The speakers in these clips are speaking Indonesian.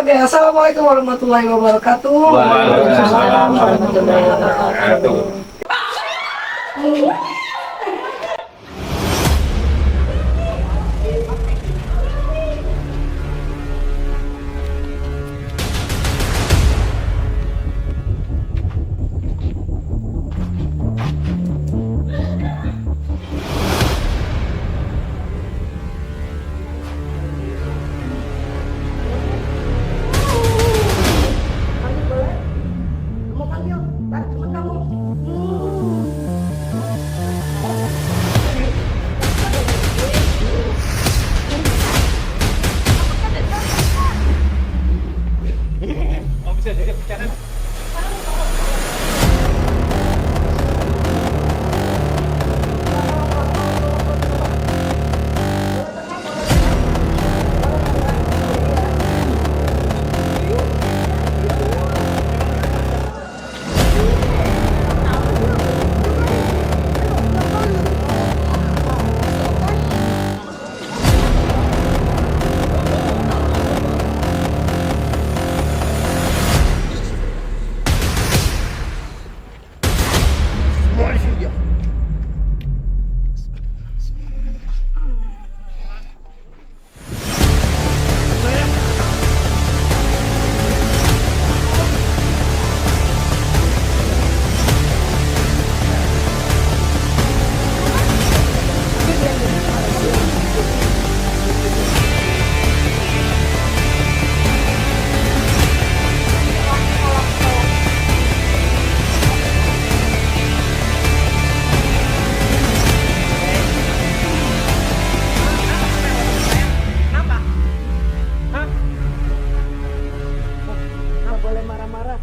Oke, assalamualaikum warahmatullahi wabarakatuh. Waalaikumsalam warahmatullahi wabarakatuh.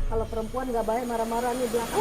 Kalau perempuan nggak baik marah-marah nih belakang.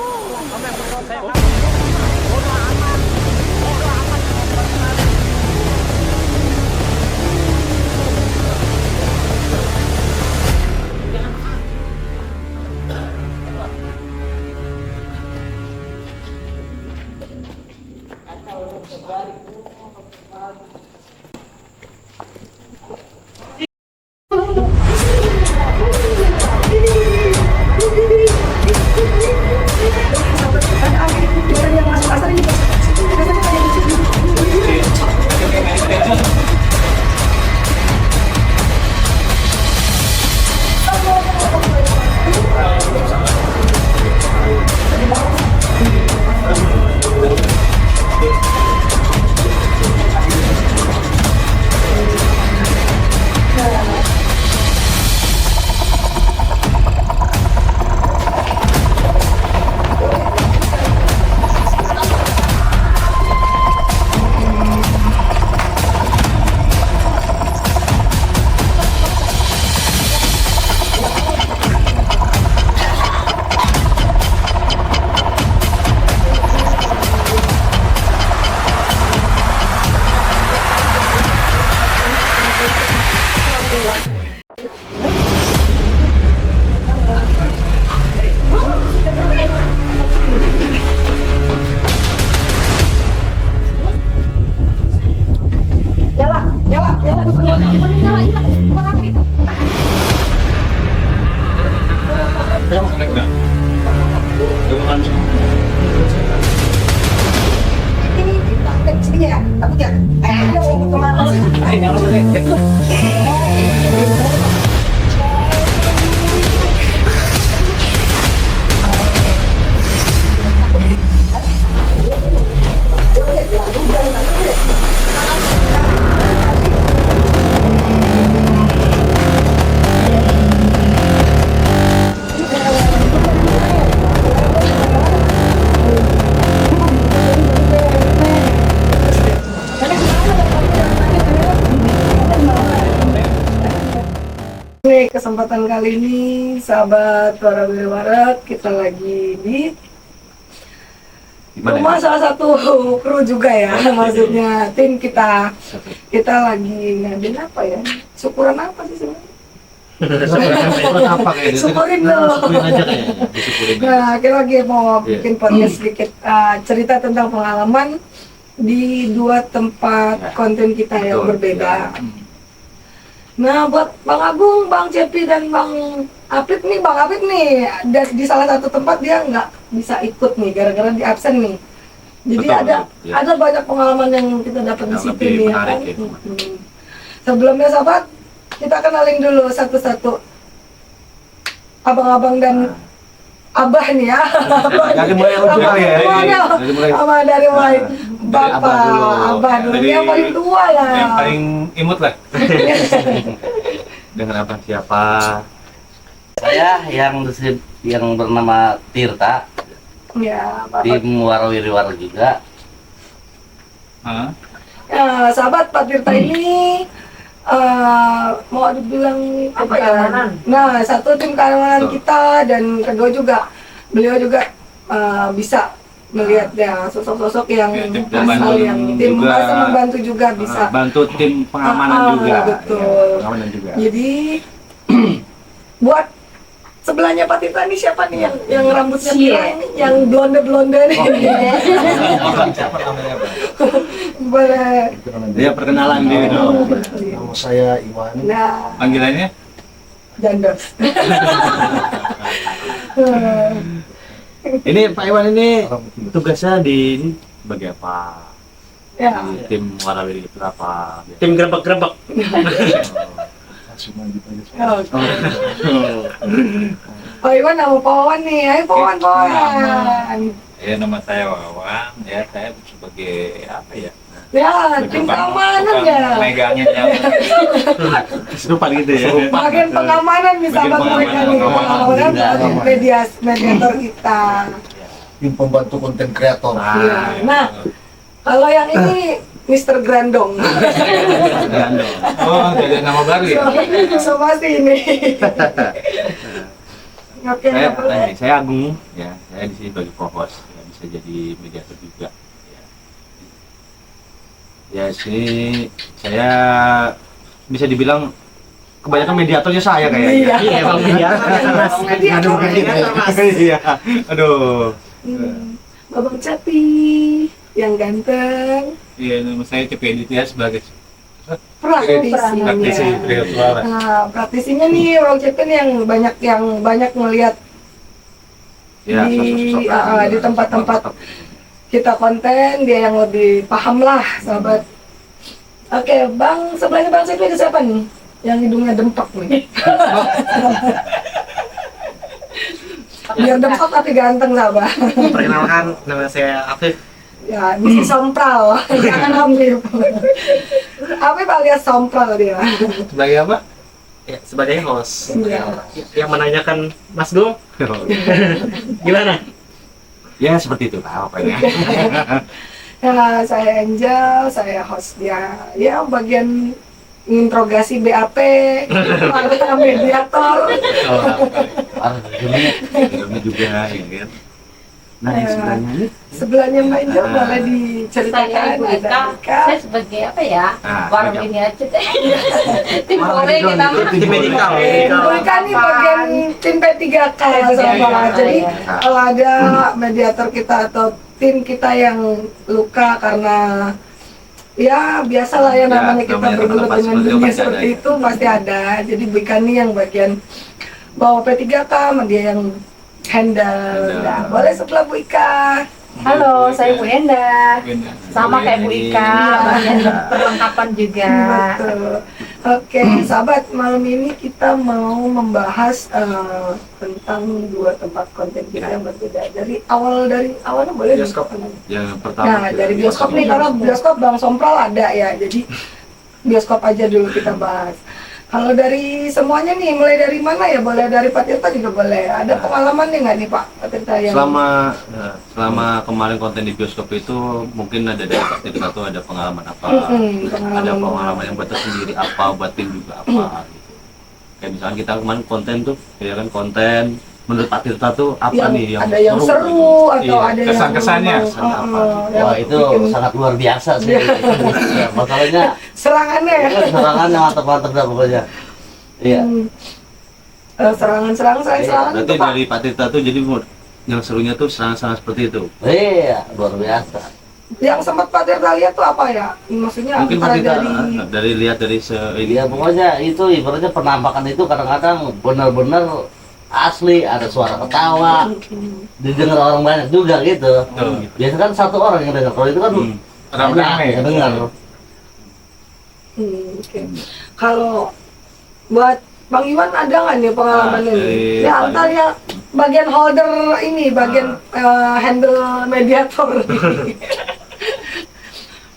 Kesempatan kali ini sahabat para Warawiri, kita lagi di rumah salah satu kru juga ya, maksudnya tim kita lagi ngadain apa ya, syukuran apa sih sebenarnya? Syukurin dulu. Nah, kita lagi mau bikin podcast sedikit cerita tentang pengalaman di dua tempat konten kita yang berbeda. Nah, buat Bang Agung, Bang Cepi, dan Bang Apip nih, Bang Apip nih, di salah satu tempat dia nggak bisa ikut nih, gara-gara di absen nih. Jadi Betul, ada betul, ya. ada banyak pengalaman yang kita dapat di Yang situ lebih nih, ya menarik, kan? ya. Sebelumnya sahabat, kita kenalin dulu satu-satu abang-abang dan abah nih ya. Dari mulai ujung Abah ya. semuanya. Dari mulai Abah dari mulai dari bapak, abah dulu. abah dulu. Dari- Yang paling tua lah. Yang paling imut lah. Dengan abang siapa? Saya yang bernama Tirta, Ya, bapak. tim Warawiri juga. Hah? Ya, sahabat Pak Tirta ini mau dibilang apa ya? keamanan. Nah, satu tim keamanan Betul. kita, dan kedua juga beliau juga bisa melihat ya sosok-sosok yang Ya, tim asal membantu yang tim juga. masa membantu juga bisa. Bantu tim pengamanan juga. Betul. Ya, pengamanan juga. Jadi buat sebelahnya Pak Tirta ini siapa nih yang rambutnya pirang ini, yang blonde nih? Siapa namanya, Bang? Boleh. Dia perkenalan dia dong. Nama saya Iwan. Nah, Panggilannya? Jandos. Ini Pak Iwan ini tugasnya di ini sebagai apa? Ya. Di tim Warawiri itu apa? Tim gerebek-gerebek. Langsung lanjut aja. Oke. Pak Iwan nama Pak Wawan nih. Ayo Pak Wawan, Pak Wawan. Ya, nama saya Wawan, ya saya sebagai apa ya? Ya, tim keamanan ya. Megangin yang Serupa gitu ya. Bagian pengamanan nih sahabat Bagian mereka nih. pengamanan. Pengamanan Pengamanan. mediator kita. Tim pembantu konten kreator. Iya. Nah, kalau yang ini Mr. Grandong. Gandong. oh jadi nama baru ya? So pasti ini. Oke, Saya, nggak boleh. saya Agung, ya. Saya di sini sebagai co-host, ya, bisa jadi mediator juga. Ya, sini saya bisa dibilang kebanyakan mediatornya saya kayaknya. Iya. Iya, emang mediator kan, Mas. Mediator. Iya. Aduh. Babang Cepi yang ganteng, Iya, nama saya Cepi ya sebagai praktisinya. praktisi virtual. Nah, praktisinya nih Bang Cepi nih yang banyak melihat Ya, di tempat-tempat kita konten, dia yang lebih paham lah, sahabat. Oke, Bang, sebelahnya Bang Cepi itu siapa nih? Yang hidungnya dempak nih. Biar dempak tapi ganteng, sahabat. Perkenalkan, nama saya Afif. Ya, misi sompral. Jangan Afif. Afif alias sompral dia. Sebagai apa? Ya, sebagai host. Iya. Yang menanyakan Mas Gung, gimana? Ya, seperti itu lah pokoknya. Ya, saya Angel, saya host dia. Ya, bagian interogasi BAP, para mediator. Ini juga, ya kan. Nah, yang sebelahnya ini. Sebelahnya Mbak Angel boleh Saya diceritakan Ibu ada Ika, Ika. saya sebagai apa ya? Ah, Warung sebagai ini aja deh. Tim Korea kita mah. Tim medical. Ibu Ika nih bagian tim P3K sama. Jadi Ah. kalau ada mediator kita atau tim kita yang luka karena ya biasalah ya Ya, namanya kita namanya bergelut tempat dengan seperti itu dunia pasti seperti ada. itu pasti ada. Jadi Bu Ika nih yang bagian bawa P3K, dia yang handle. Nah, boleh sebelah Bu Ika. Halo, saya Bu Enda. Sama kayak Bu Ika, bagian perlengkapan juga. Betul. Oke, sahabat, malam ini kita mau membahas tentang dua tempat konten kita yang berbeda. Dari awalnya boleh Bioskop. Yang pertama. Nah, dari bioskop nih, karena bioskop Bang Sompral ada ya, jadi bioskop aja dulu kita bahas. Kalau dari semuanya nih, mulai dari mana ya? Boleh dari Pak Tirta juga boleh. Ada pengalaman nih nggak nih Pak Tirta yang Selama kemarin konten di bioskop itu mungkin ada dari Pak Tirta tuh ada pengalaman apa? pengalaman. Ada pengalaman yang buat sendiri apa, buat tim juga apa gitu. Kayak misalnya kita kemarin konten tuh, ya kan konten menurut Pak Tirta tuh apa yang nih yang ada yang seru gitu? atau Iya. ada kesan-kesannya, yang kesan apa? yang Wah, itu bikin sangat luar biasa sih. Ya, masalahnya serangannya ya. serangannya mantap-mantap dah pokoknya. Iya. Serangan Berarti itu Pak. dari Pak Tirta tuh jadi yang serunya tuh serangan-serangan seperti itu. Iya, luar biasa. Yang sempat Pak Tirta lihat tuh apa ya? Maksudnya Mungkin antara kita dari lihat dari ini Ya pokoknya itu ibaratnya penampakan itu kadang-kadang benar-benar asli, ada suara ketawa, didengar orang banyak juga gitu. Biasanya kan satu orang yang dengar, kalau itu kan Rame-rame. yang dengar. Oke. Kalau buat Bang Iwan ada nggak nih pengalaman Nah, ini? dari Ya Pak antar yang bagian holder ini, bagian handle mediator.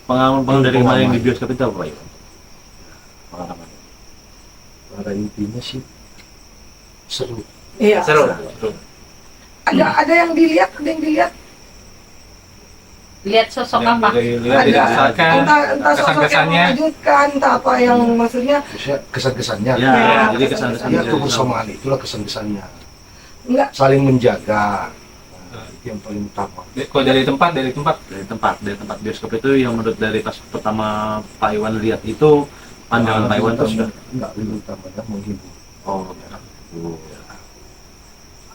pengalaman dari kemarin di bioskop itu apa ya? Pengalaman. Pada intinya sih seru. Iya. Seru. Ada yang dilihat, ada yang dilihat. Lihat sosok Yang apa? dilihat Ada. dirasakan Entah sosok yang kesan-kesannya. mengejutkan, entah apa yang maksudnya Maksudnya kesan-kesannya. Ya, Ya, jadi kesan-kesan Ya, dari- kebersamaan itulah kesan-kesannya. enggak. Saling menjaga. Nah, itu yang paling utama. Kalau dari tempat dari tempat bioskop itu yang menurut dari pas pertama Pak Iwan lihat itu pandangan Pak Iwan tuh sudah enggak lebih utamanya menghibur. oh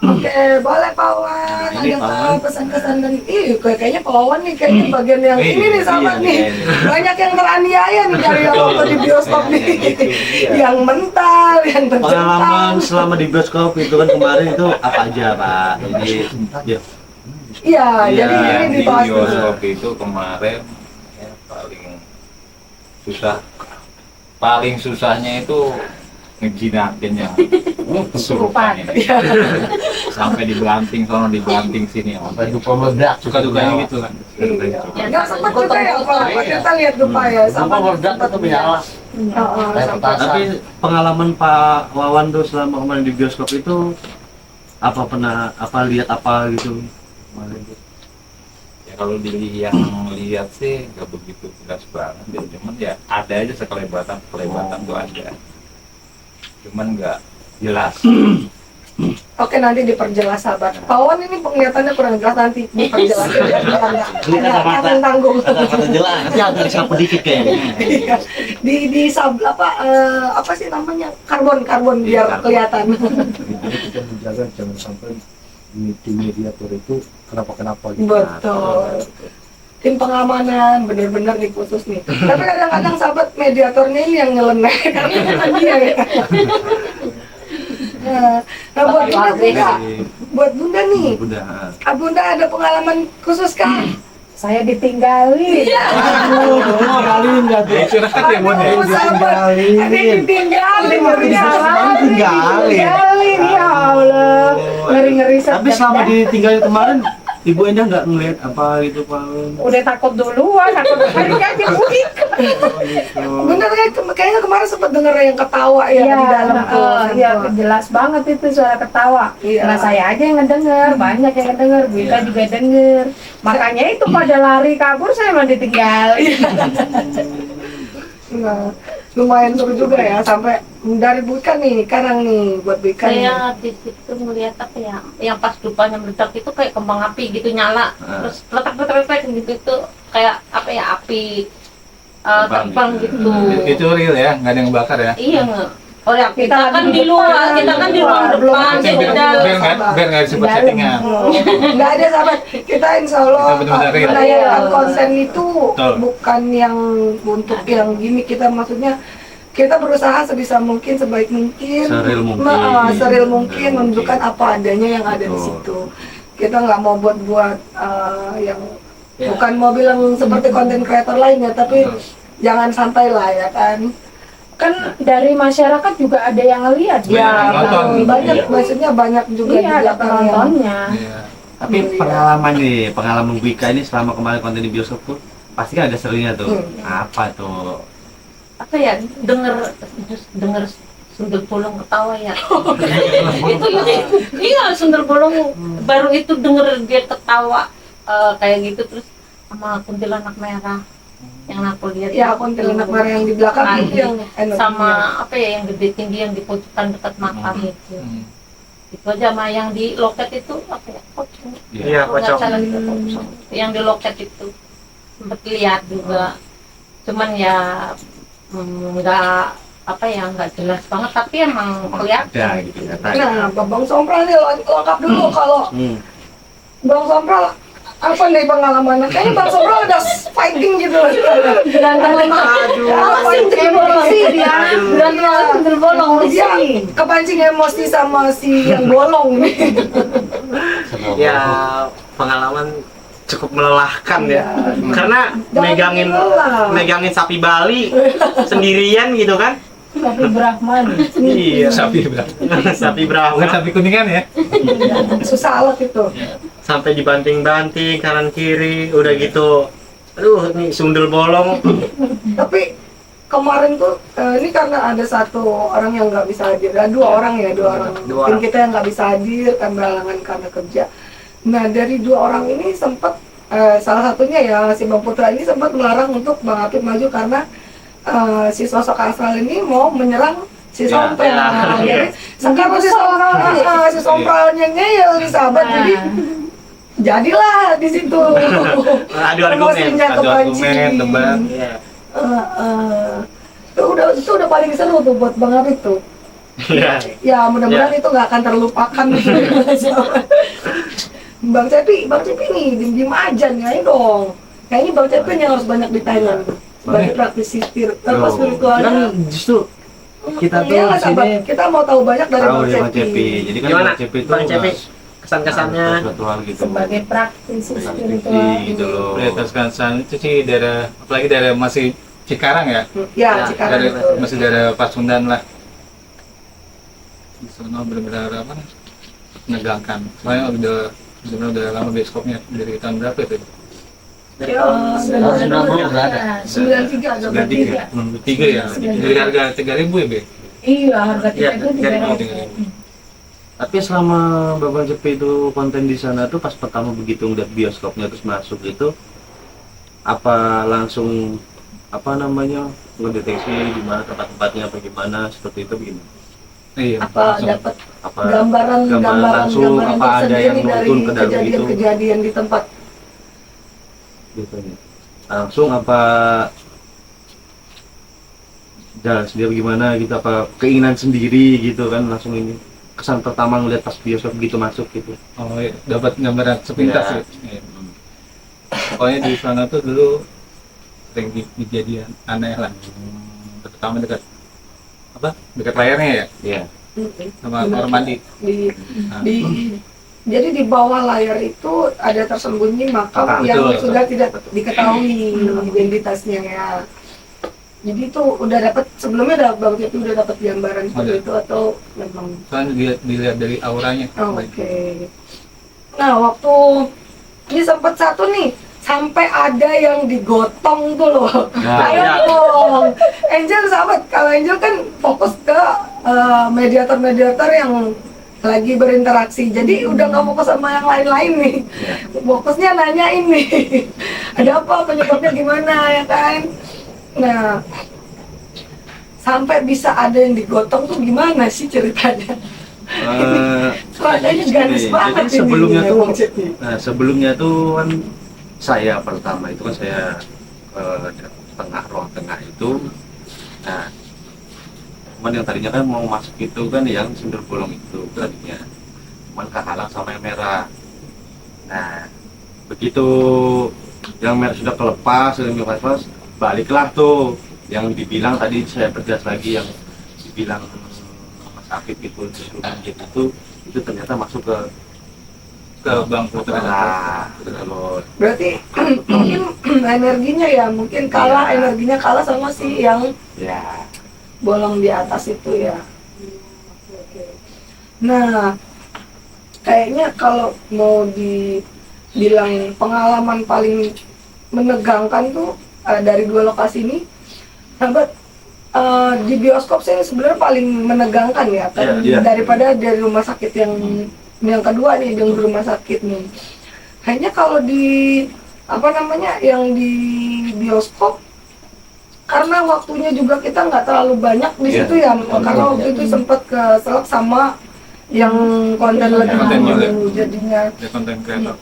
Oke, boleh Pak Wawan. Nah, ini Pak Wawan. Ada pesan-kesan dari kayaknya Pak Wawan nih kayaknya bagian yang ini nih sama iya, nih. iya. Banyak yang teraniaya nih dari yang waktu di bioskop nih. Yang mental, yang pengalaman tercengang. selama di bioskop itu kan kemarin itu apa aja Pak? Jadi ya Iya, Iya, jadi ini di dibahas dulu. bioskop itu kemarin ya, paling susahnya itu ngejinakinnya kesurupan ini. Sampai dibanting sono dibanting sini Sampai dupa meledak. suka dukanya gitu kan. Enggak sempat juga ya Pak, kita lihat dupa ya. Dupa meledak itu menyala. Kayak Sampai petasan. tapi pengalaman Pak Wawan tuh selama kemarin di bioskop itu apa pernah lihat apa gitu? Ya kalau lihat sih nggak begitu jelas banget ya. Cuman ya ada aja sekelebatan tuh ada. Cuman nggak jelas. Oke, nanti diperjelas sahabat. Pak Wawan ini penglihatannya kurang jelas, nanti diperjelas. Ini kacamata. Akan tanggung. Kata jelas. Ya agak sapu dikit kayaknya. Iya. di apa sih namanya, karbon biar karbon. kelihatan. Jadi kita menjaga jangan sampai tim mediator itu kenapa-kenapa gitu. Betul. Tim pengamanan bener-bener nih khusus nih. Tapi kadang-kadang sahabat mediatornya ini yang nyeleneh karena kan dia ya. Nah, buat Bunda nih. Udah. Bunda ada pengalaman khusus kah? Saya ditinggalin. Ngalin enggak tuh? Curhat ya Bun ya. Aduh, sahabat, ada yang ditinggalin, ditinggalin, ya Allah, ngeri-ngeri Tapi sedap selama ya. ditinggalin kemarin Ibu Endah nggak ngeliat apa gitu Pak? Udah takut duluan, takut hari aja mudik. Bener kan, kayaknya kemarin sempat denger yang ketawa ya di dalam tuh. Iya, jelas banget itu suara ketawa. Iya. Nah, saya aja yang ngedenger, banyak yang ngedenger, Bu Ika juga denger. Makanya itu pada lari kabur, saya mah ditinggalin. Nah, lumayan seru juga ya, sampai dari Bukan nih, Karang nih, buat Bukan nih. Saya di situ melihat apa ya, yang pas dupanya meledak itu kayak kembang api gitu nyala, terus letak gitu itu kayak apa ya, api terbang gitu. Itu real ya, nggak ada yang bakar ya. Iya nggak? Oh ya, kita Kita kan lagi di di luar, depan, kita kan di di ruang luar, depan, belum di ada dalam. Biar nggak disebut settingan. Nggak ada sahabat, kita insya Allah Kita benar-benar real. menayangkan konten itu Betul. bukan yang untuk yang gimmick, kita maksudnya kita berusaha sebisa mungkin, sebaik mungkin, Seril mungkin. seril mungkin menunjukkan apa adanya yang ada di Betul. situ. Kita nggak mau buat yang bukan mau bilang seperti konten kreator lainnya, tapi jangan santai lah ya kan. Kan dari masyarakat juga ada yang ngeliat. Ya, nonton. banyak, Iya. maksudnya banyak juga di Iya, ada belakang yang penontonnya. Iya. Tapi pengalaman Bu Ika ini selama kemarin konten di bioskop tuh pasti kan ada serunya tuh. Apa tuh? Apa ya, denger sundel bolong ketawa ya. Itu ya, iya sundel bolong baru itu denger dia ketawa kayak gitu, terus sama kuntilanak merah yang aku lihat. ya kuntilanak merah yang di belakang Ah, itu yang sama apa ya, yang gede tinggi yang di pojokan dekat mata itu. Itu aja, sama yang di loket itu apa ya, pocong. Iya, Kalau nggak pocong. salah itu pocong. Yang di loket itu sempet lihat juga, cuman ya nggak apa ya, nggak jelas banget, tapi emang kelihatan. Ada gitu ya. Nah, Bang Sompral nih lengkap dulu kalau Bang Sompral Apa nih pengalamannya? Kayaknya Bang Sobro ada fighting gitu loh. Berantem sama Apa emosi dia. Berantem sama sundel bolong Dia emosi. kepancing emosi sama si yang bolong nih. Ya pengalaman cukup melelahkan ya. Iya. Karena Jangan lelah. megangin sapi Bali sendirian gitu kan. Tapi Brahman. Iya. Sapi berapa? Sapi Bukan Brahma sapi kuningan ya? Susah alat itu. sampai dibanting-banting kanan kiri udah gitu. Aduh, nih sundel bolong. Tapi kemarin tuh ini karena ada satu orang yang nggak bisa hadir, dua orang ya, dua orang Dua tim orang. kita yang nggak bisa hadir karena halangan karena kerja. Nah dari dua orang ini sempat salah satunya ya si Bang Putra ini sempat melarang untuk Bang Apip maju karena si sosok asal ini mau menyerang si Ya, Sompral. ya. Jadi sekarang si Sompralnya ngeyel nih sahabat, jadi jadilah di situ. Adu argumen, Emosinya adu argumen, kepancing. debat. Iya. Itu udah paling seru tuh buat Bang Apip tuh. Iya. Ya mudah-mudahan itu nggak akan terlupakan. Bang Cepi nih diem aja nih, ayo dong. Kayaknya Bang Cepi yang harus banyak ditanya sebagai praktisi spiritualnya. Kan justru kita tuh Iya, di sini sahabat. Kita mau tahu banyak dari tahu Bang ya Bang Cepi. Cepi. Jadi kan Gimana? Bang Cepi itu Bang Cepi, kesan-kesannya. suatu hal gitu. Sebagai praktisi Praktisi spiritual. gitu loh. Prioritaskan itu sih daerah, apalagi daerah masih Cikarang ya, Ya, Ya, Cikarang daerah, itu. masih daerah Pasundan lah. Di sana benar-benar apa? Menegangkan. Soalnya udah lama bioskopnya dari tahun berapa itu? Ya, Tahun 90 udah ada. 93 agak berarti. 93 ya. Dari harga 3.000 ya, Be? Iya, harga Iya, tiketnya Oh, 3.000. Tapi selama Bapak Cepi itu konten di sana tuh pas pertama begitu ngeliat bioskopnya terus masuk itu apa langsung apa namanya ngedeteksi di mana tempat-tempatnya bagaimana seperti itu begini. Iya. Apa langsung. dapat Apa gambaran langsung apa ada yang tersendiri dari nonton ke dalam itu kejadian-kejadian di tempat. gitu ya. Langsung apa jalan sendiri gimana gitu apa keinginan sendiri gitu kan langsung ini kesan pertama ngeliat pas bioskop gitu masuk gitu. Oh, iya. Dapat gambaran sepintas Iya. ya. Iya. Pokoknya di sana tuh dulu sering kejadian aneh lah. Terutama dekat layarnya ya, Iya. sama kamar mandi. Jadi di bawah layar itu ada tersembunyi makam Makam, yang betul. sudah tidak diketahui identitasnya ya. Jadi itu udah dapat sebelumnya Bang Cepi udah dapat gambaran seperti Ada. itu atau memang Soalnya dilihat dari auranya. oh, oke. Nah waktu ini sempat satu nih sampai ada yang digotong tuh loh. Nah, Ayo iya. dong, Angel sahabat. Kalau Angel kan fokus ke mediator-mediator yang lagi berinteraksi. Jadi udah nggak fokus sama yang lain-lain nih. Fokusnya nanyain nih, ada apa penyebabnya gimana ya kan? Nah, sampai bisa ada yang digotong tuh gimana sih ceritanya? Ceritanya ganas banget jadi sebelumnya ini, tuh Bang Cepi. sebelumnya tuh kan saya pertama itu kan saya tengah ruang tengah itu nah cuman yang tadinya kan mau masuk itu kan yang sumber bolong itu tadinya cuman kehalang sama yang merah. Nah begitu yang merah sudah kelepas baliklah tuh yang dibilang tadi saya perjelas lagi yang dibilang Mas Afif itu disuruh itu ternyata masuk ke Bang Putra. Nah, betul. Berarti mungkin energinya ya, mungkin kalah Iya. energinya kalah sama si yang Ya, bolong di atas itu ya. Oke. Nah, kayaknya kalau mau dibilang pengalaman paling menegangkan tuh dari dua lokasi ini, sahabat, di bioskop saya sebenarnya paling menegangkan ya, kan Iya. daripada dari rumah sakit yang kedua nih, yang di rumah sakit nih. Kayaknya kalau di apa namanya yang di bioskop karena waktunya juga kita nggak terlalu banyak di Iya. situ ya, karena waktu itu sempat keselak sama yang konten lebih Konten juga. dulu jadinya. Ada konten kreator.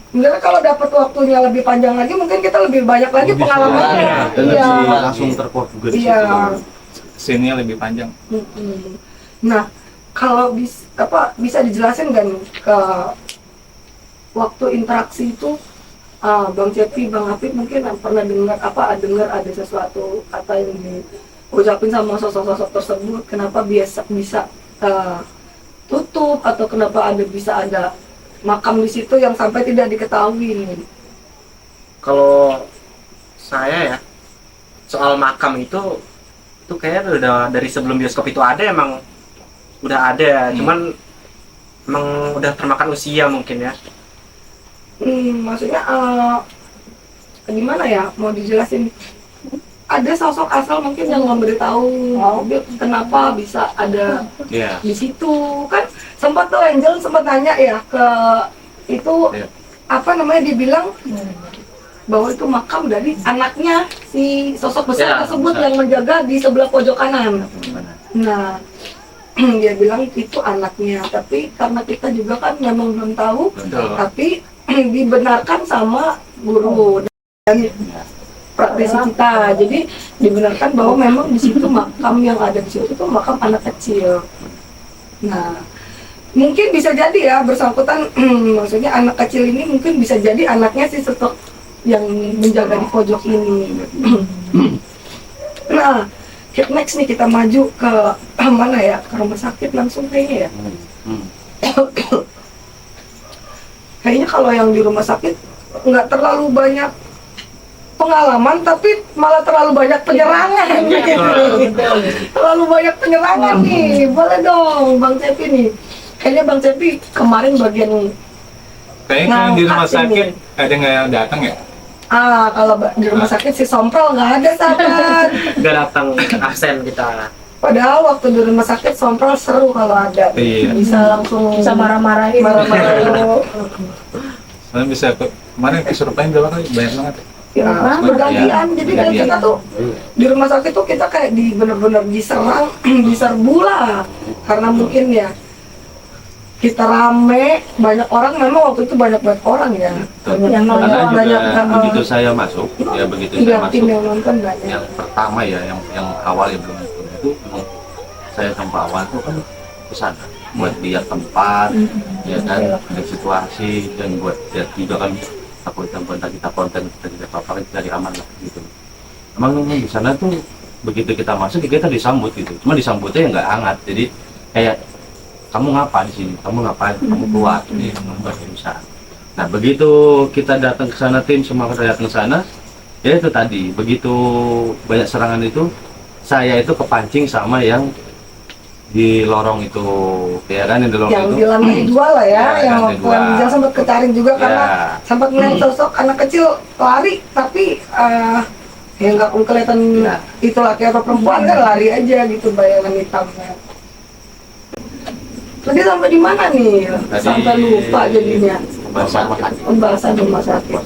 Sebenarnya kalau dapat waktunya lebih panjang lagi, mungkin kita lebih banyak lagi lebih pengalamannya. seru. Dan Iya. lebih langsung terkuat juga di Iya. situ. Scene-nya lebih panjang. Nah, kalau bisa dijelasin kan ke waktu interaksi itu Bang Cepi, Bang Hafid mungkin pernah dengar ada sesuatu kata yang diucapin sama sosok-sosok tersebut, kenapa bisa tutup atau kenapa bisa ada makam di situ yang sampai tidak diketahui nih. Kalau saya ya, soal makam itu kayaknya udah dari sebelum bioskop itu ada, emang udah ada, cuman emang udah termakan usia mungkin ya. Maksudnya gimana ya, mau dijelasin, ada sosok asal mungkin yang memberitahu dia kenapa bisa ada Iya. di situ kan. Sempat tuh Angel sempat nanya ya ke itu dibilang bahwa itu makam dari anaknya si sosok besar Ya, tersebut besar. yang menjaga di sebelah pojok kanan. Nah dia bilang itu anaknya, tapi karena kita juga kan memang belum tahu, Betul. tapi dibenarkan sama guru dan praktisi kita, jadi dibenarkan bahwa memang di situ makam yang ada di situ itu makam anak kecil. Nah mungkin bisa jadi ya bersangkutan, maksudnya anak kecil ini mungkin bisa jadi anaknya si sosok yang menjaga di pojok ini. Nah next nih kita maju ke mana ya, ke rumah sakit langsung kayaknya ya. Kayaknya kalau yang di rumah sakit nggak terlalu banyak pengalaman, tapi malah terlalu banyak penyerangan gitu. Terlalu banyak penyerangan nih. Boleh dong Bang Cepi nih. Kayaknya Bang Cepi kemarin bagian Kayaknya kalau di rumah ngangkat sakit ini. ada nggak yang datang ya? Kalau di rumah sakit si Sompral nggak ada sahabat. Nggak datang, absen kita. Padahal waktu di rumah sakit Sompral seru kalau ada. Iya. Bisa langsung Bisa marah-marahin. marah-marah. Soalnya bisa kemarin kesurupan berapa kali? Banyak banget. Ya, bergantian. Jadi kan Bergantian. kita tuh di rumah sakit tuh kita kayak bener-bener diserang, diserbu lah. Karena mungkin ya kita rame, banyak orang, memang waktu itu banyak orang ya. Betul. Yang nonton Karena juga banyak begitu saya masuk, ya begitu saya iya, tim masuk, yang nonton banyak. yang pertama ya, yang awal yang belum itu memang saya sama awal itu kan kesana buat lihat tempat, ya kan, dan situasi, dan buat lihat juga kan takut kita konten kita apa kita cari aman lah gitu. Emang di sana tuh begitu kita masuk kita disambut gitu, cuma disambutnya nggak hangat, jadi kayak kamu ngapa di sini, kamu ngapain, kamu keluar, ini membuat usaha. Nah begitu kita datang ke sana, tim semua datang ke sana, ya itu tadi begitu banyak serangan itu, saya itu kepancing sama yang di lorong itu, ya kan, yang di lorong Yang itu di lantai 2 lah ya, Ya, yang lantai waktu dua. yang Bijal sempat ketaring juga Ya. karena sempat melihat sosok anak kecil lari, tapi ya nggak kelihatan Ya. itu laki atau perempuan kan, lari aja gitu bayangan hitamnya. Tadi sampai di mana nih? Tadi Sampai lupa jadinya. Pembahasan rumah sakit.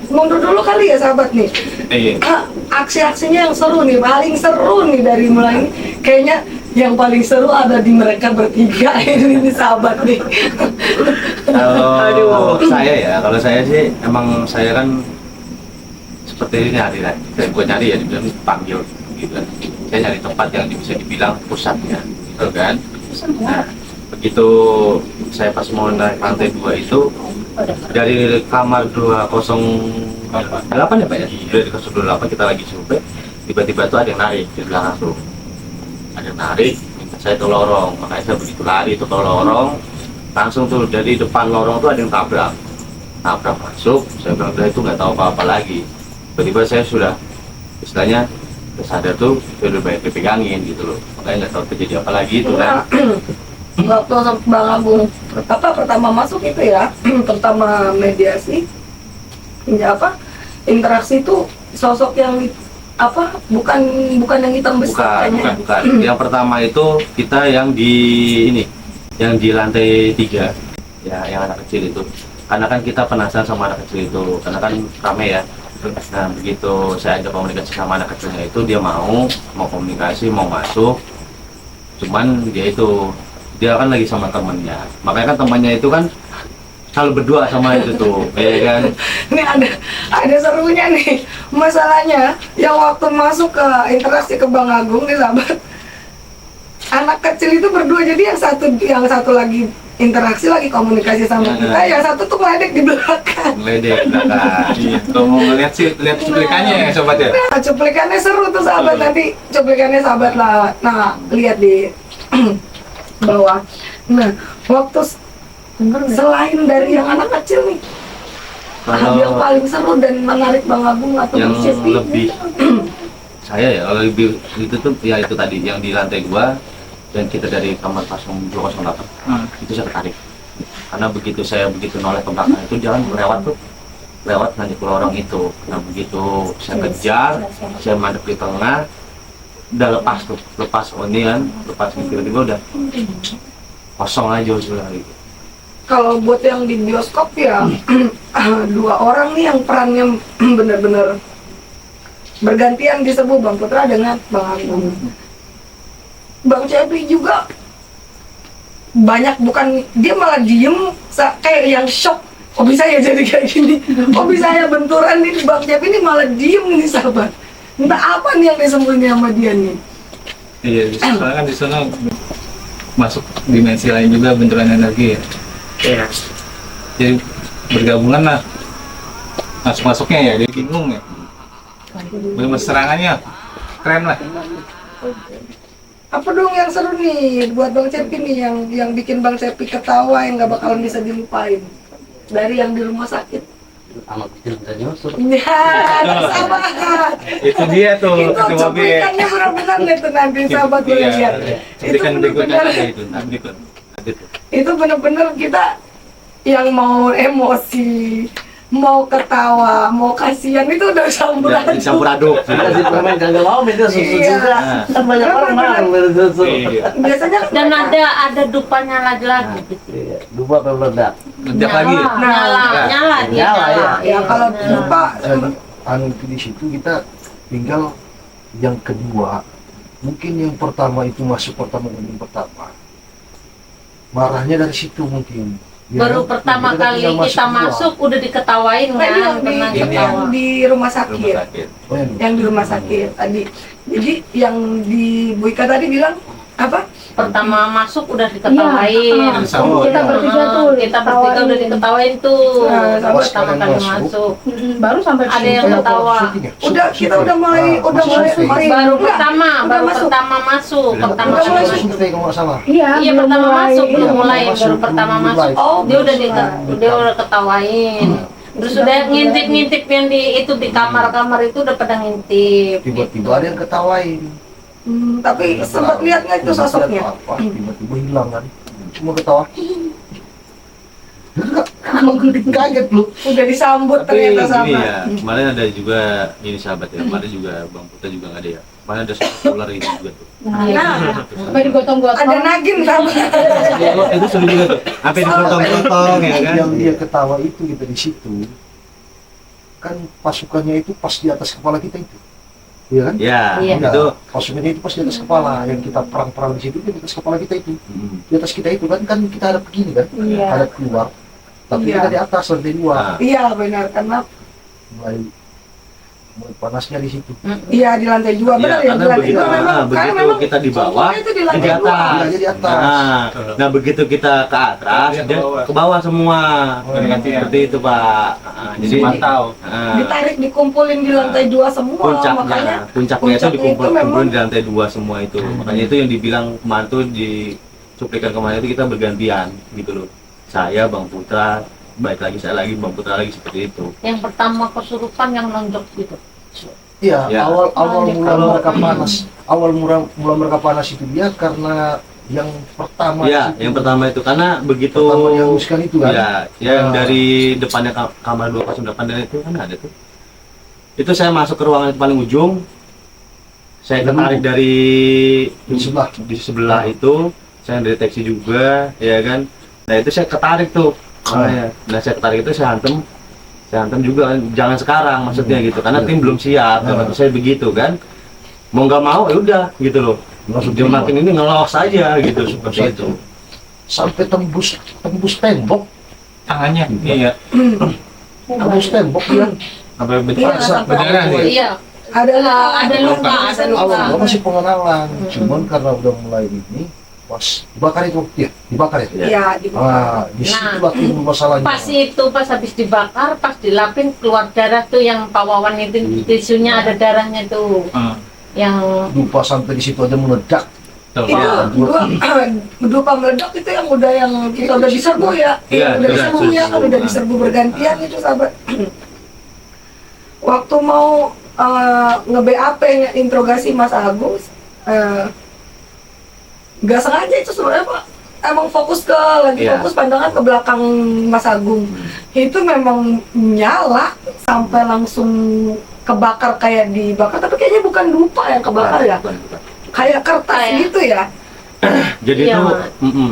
Mundur dulu kali ya sahabat nih. Iya. Aksi-aksinya yang seru nih, paling seru nih dari mulai ini. Kayaknya yang paling seru ada di mereka bertiga ini sahabat nih. Kalau kalau saya sih emang saya kan seperti ini nyari, saya bukan nyari ya, dibilang panggil gitu kan. Saya nyari tempat yang bisa dibilang pusatnya, gitu kan. Nah, begitu saya pas mau naik lantai 2 itu dari kamar 208 ya Pak ya, dari 208 kita lagi survei, tiba-tiba tuh ada yang narik di belakang tuh, ada yang narik, minta saya ke lorong, makanya saya begitu lari itu ke lorong, langsung tuh dari depan lorong tuh ada yang tabrak masuk, saya bilang itu nggak tahu apa-apa lagi, tiba-tiba saya sudah istilahnya sadar tuh saya udah banyak dipegangin gitu loh, makanya nggak tahu terjadi apa lagi itu kan. Waktu Bang Agung pertama masuk itu ya, pertama mediasi, ya interaksi itu sosok yang bukan yang hitam besar kayaknya. Bukan. Yang pertama itu kita yang di yang di lantai 3 ya, yang anak kecil itu, karena kan kita penasaran sama anak kecil itu, karena kan rame ya. Nah begitu saya ajak komunikasi sama anak kecilnya itu, dia mau komunikasi, mau masuk, cuman dia kan lagi sama temennya, makanya kan temannya itu kan selalu berdua sama itu tuh, ya kan. Ini ada serunya nih masalahnya, yang waktu masuk ke interaksi ke Bang Agung nih sahabat, anak kecil itu berdua, jadi yang satu lagi interaksi, lagi komunikasi sama kita, yang satu tuh ngeledek di belakang. Ledek belakang. Iya, kalau mau ngeliat sih, lihat cuplikannya ya sobat ya. Nah, cuplikannya seru tuh sahabat, nanti cuplikannya sahabat lah. Nah, lihat di bawah. Nah, waktu selain dari yang anak kecil nih, yang Kalau paling seru dan menarik Bang Agung atau yang Bang Cepi, lebih saya ya, kalau lebih itu tuh ya itu tadi yang di lantai 2 dan kita dari kamar 0208 itu saya ketarik, karena begitu saya noleh ke belakang itu jalan lewat nanti ke lorong itu. Nah begitu saya kejar, saya mandek di tengah, udah lepas onian, lepas tiba-tiba udah kosong aja sudah gitu. kalau buat yang di bioskop ya 2 orang nih yang perannya bener-bener bergantian di sebuah, Bang Putra dengan Bang Agung. Bang Cepi juga banyak, bukan dia malah diem kayak yang shock, kok bisa ya jadi kayak gini, kok bisa ya benturan nih. Bang Cepi ini malah diem nih sahabat, entah apa nih yang disembunyi sama dia nih. Iya, soalnya kan di sana masuk dimensi lain juga, benturan energi ya. Iya. Jadi bergabungan lah, masuknya ya, jadi bingung ya. Bener serangannya keren lah. Apa dong yang seru nih buat Bang Cepi nih, yang bikin Bang Cepi ketawa yang nggak bakalan bisa dilupain dari yang di rumah sakit? Anak kecil bisa nyusul. Ya, sahabat. Itu dia tuh, Itu ketua B. cuplikannya benar-benar nih tuh, nanti sahabat boleh Iya, lihat. Itu Cuplikan berikutnya benar-benar, ada itu, berikut. Ada tuh. itu benar-benar kita yang mau emosi, mau ketawa, mau kasihan itu udah campur Udah aduk. dicampur aduk. Kasih permen kagak mau minta susu Iya. juga. Kan banyak orang mau minta susu. Iya. Biasanya Dan ada dupanya lagi-lagi gitu. Iya, dua meledak. Ledak lagi. Nyala dia. Nyala, ya. ya kalau lupa Jadi di situ kita tinggal yang kedua, mungkin yang pertama itu masuk pertama, marahnya dari situ mungkin. Ya Baru kan? pertama Kita kali tinggal kita dua. masuk udah diketawain Nah, kan, ini yang pernah yang ketawa. di rumah sakit. Rumah sakit. Oh, Yang di rumah sakit tadi. Jadi yang di Bu Ika tadi bilang apa? Pertama masuk udah diketawain. Disambut. Kita bertiga tuh Kita bertiga udah diketawain tuh. Nah, Baru pas pertama kalian kali masuk, masuk. baru sampai Ada yang Saya ketawa. apa, syuting ya? Udah kita udah mulai syuting. Baru Enggak, pertama, udah baru masuk. pertama masuk. Udah Pertama mulai masuk. syuting. syuting kalau nggak salah. Iya, Iya belum pertama mulai. masuk, belum Iya, mulai, belum baru masuk, pertama belum masuk. live. Oh, Dia udah belum dia udah ketawain. Terus udah ngintip-ngintip yang di kamar-kamar itu udah pada ngintip. Tiba-tiba ada yang ketawain. Tapi sempat lihat nggak itu sosoknya? Apa, tiba-tiba hilang kan. Cuma ketawa. Kaget lu. Udah disambut Tapi ternyata sama. gini ya, kemarin ada juga ini sahabat ya, kemarin juga Bang Putra juga nggak ada ya. Kemarin ada satu ular itu juga tuh. Nah, Sampai digotong-gotong. ada nagin sama. Itu seru juga tuh. Sampai dipotong-potong ya kan. Yang dia ketawa itu kita di situ. Kan pasukannya itu pas di atas kepala kita itu. Iya kan? Ya, Iya. Nah, itu pasukannya itu pas di atas kepala, yang kita perang-perang di situ kan di atas kepala kita itu. Di atas kita itu kan kita ada begini kan, Iya. ada keluar. Tapi Iya. kita di atas lantai 2. Nah, Iya benar, karena mulai panasnya di situ. iya di lantai 2 benar ya, karena di lantai begitu, 2 memang karena begitu memang kita di bawah, semuanya itu di di lantai 2. atas. Dia di atas. Nah, begitu kita ke atas, Dia ke dia bawah. ke bawah semua. Gantian. Seperti itu Pak. Jadi Mantau. Ditarik dikumpulin di lantai 2 semua, makanya puncaknya itu puncaknya itu dikumpulin memang- di lantai 2 semua itu. Makanya itu yang dibilang kemarin tuh di cuplikan kemarin itu kita bergantian gitu loh. Saya, Bang Putra, baik lagi saya lagi, Bang Putra lagi, seperti itu. Yang pertama kesurupan yang nonjok gitu. Iya, Ya. awal mula Kalau- mereka panas. Awal mula mereka panas itu dia karena yang pertama Ya, itu. yang pertama itu karena begitu Pertama yang huskan itu kan. ya, yang Ah. dari depannya kamar 208 dan itu kan ada tuh. Itu saya masuk ke ruangan yang paling ujung. Saya ketarik dari Di sebelah. di sebelah itu, saya deteksi juga, ya kan. Nah itu saya ketarik tuh. Nah saya ketarik itu saya hantem juga kan. Jangan sekarang maksudnya gitu, karena tim belum siap. Waktu saya begitu kan, mau nggak mau ya udah gitu loh. Langsung Dia makin ini ngelos aja gitu seperti itu. sampai tembus tembok. Tangannya. Iya. Tembus tembok dia. Sampai Iya, sampai beneran aku- nih. Iya, Ada luka, ada luka. Awal masih pengenalan, cuman karena udah mulai ini, pas dibakar itu, ya dibakar itu. Iya, di Di situ Nah, lah timbul masalahnya. Pas itu, pas habis dibakar, pas dilapin keluar darah tuh yang Pak Wawan itu tisunya ada darahnya tuh. Yang Lupa sampai di situ aja meledak. itu dua meledak itu yang kita udah diserbu ya. Iya, Udah udah diserbu ya, kan udah diserbu bergantian itu sahabat. Waktu mau nge-BAP interogasi Mas Agus, nggak sengaja itu sebenarnya Pak, emang fokus Iya. fokus pandangan ke belakang Mas Agung. Itu memang nyala sampai langsung kebakar kayak dibakar, tapi kayaknya bukan dupa yang kebakar ya, Bukan. kayak kertas Kayak- gitu ya, Jadi Iya. itu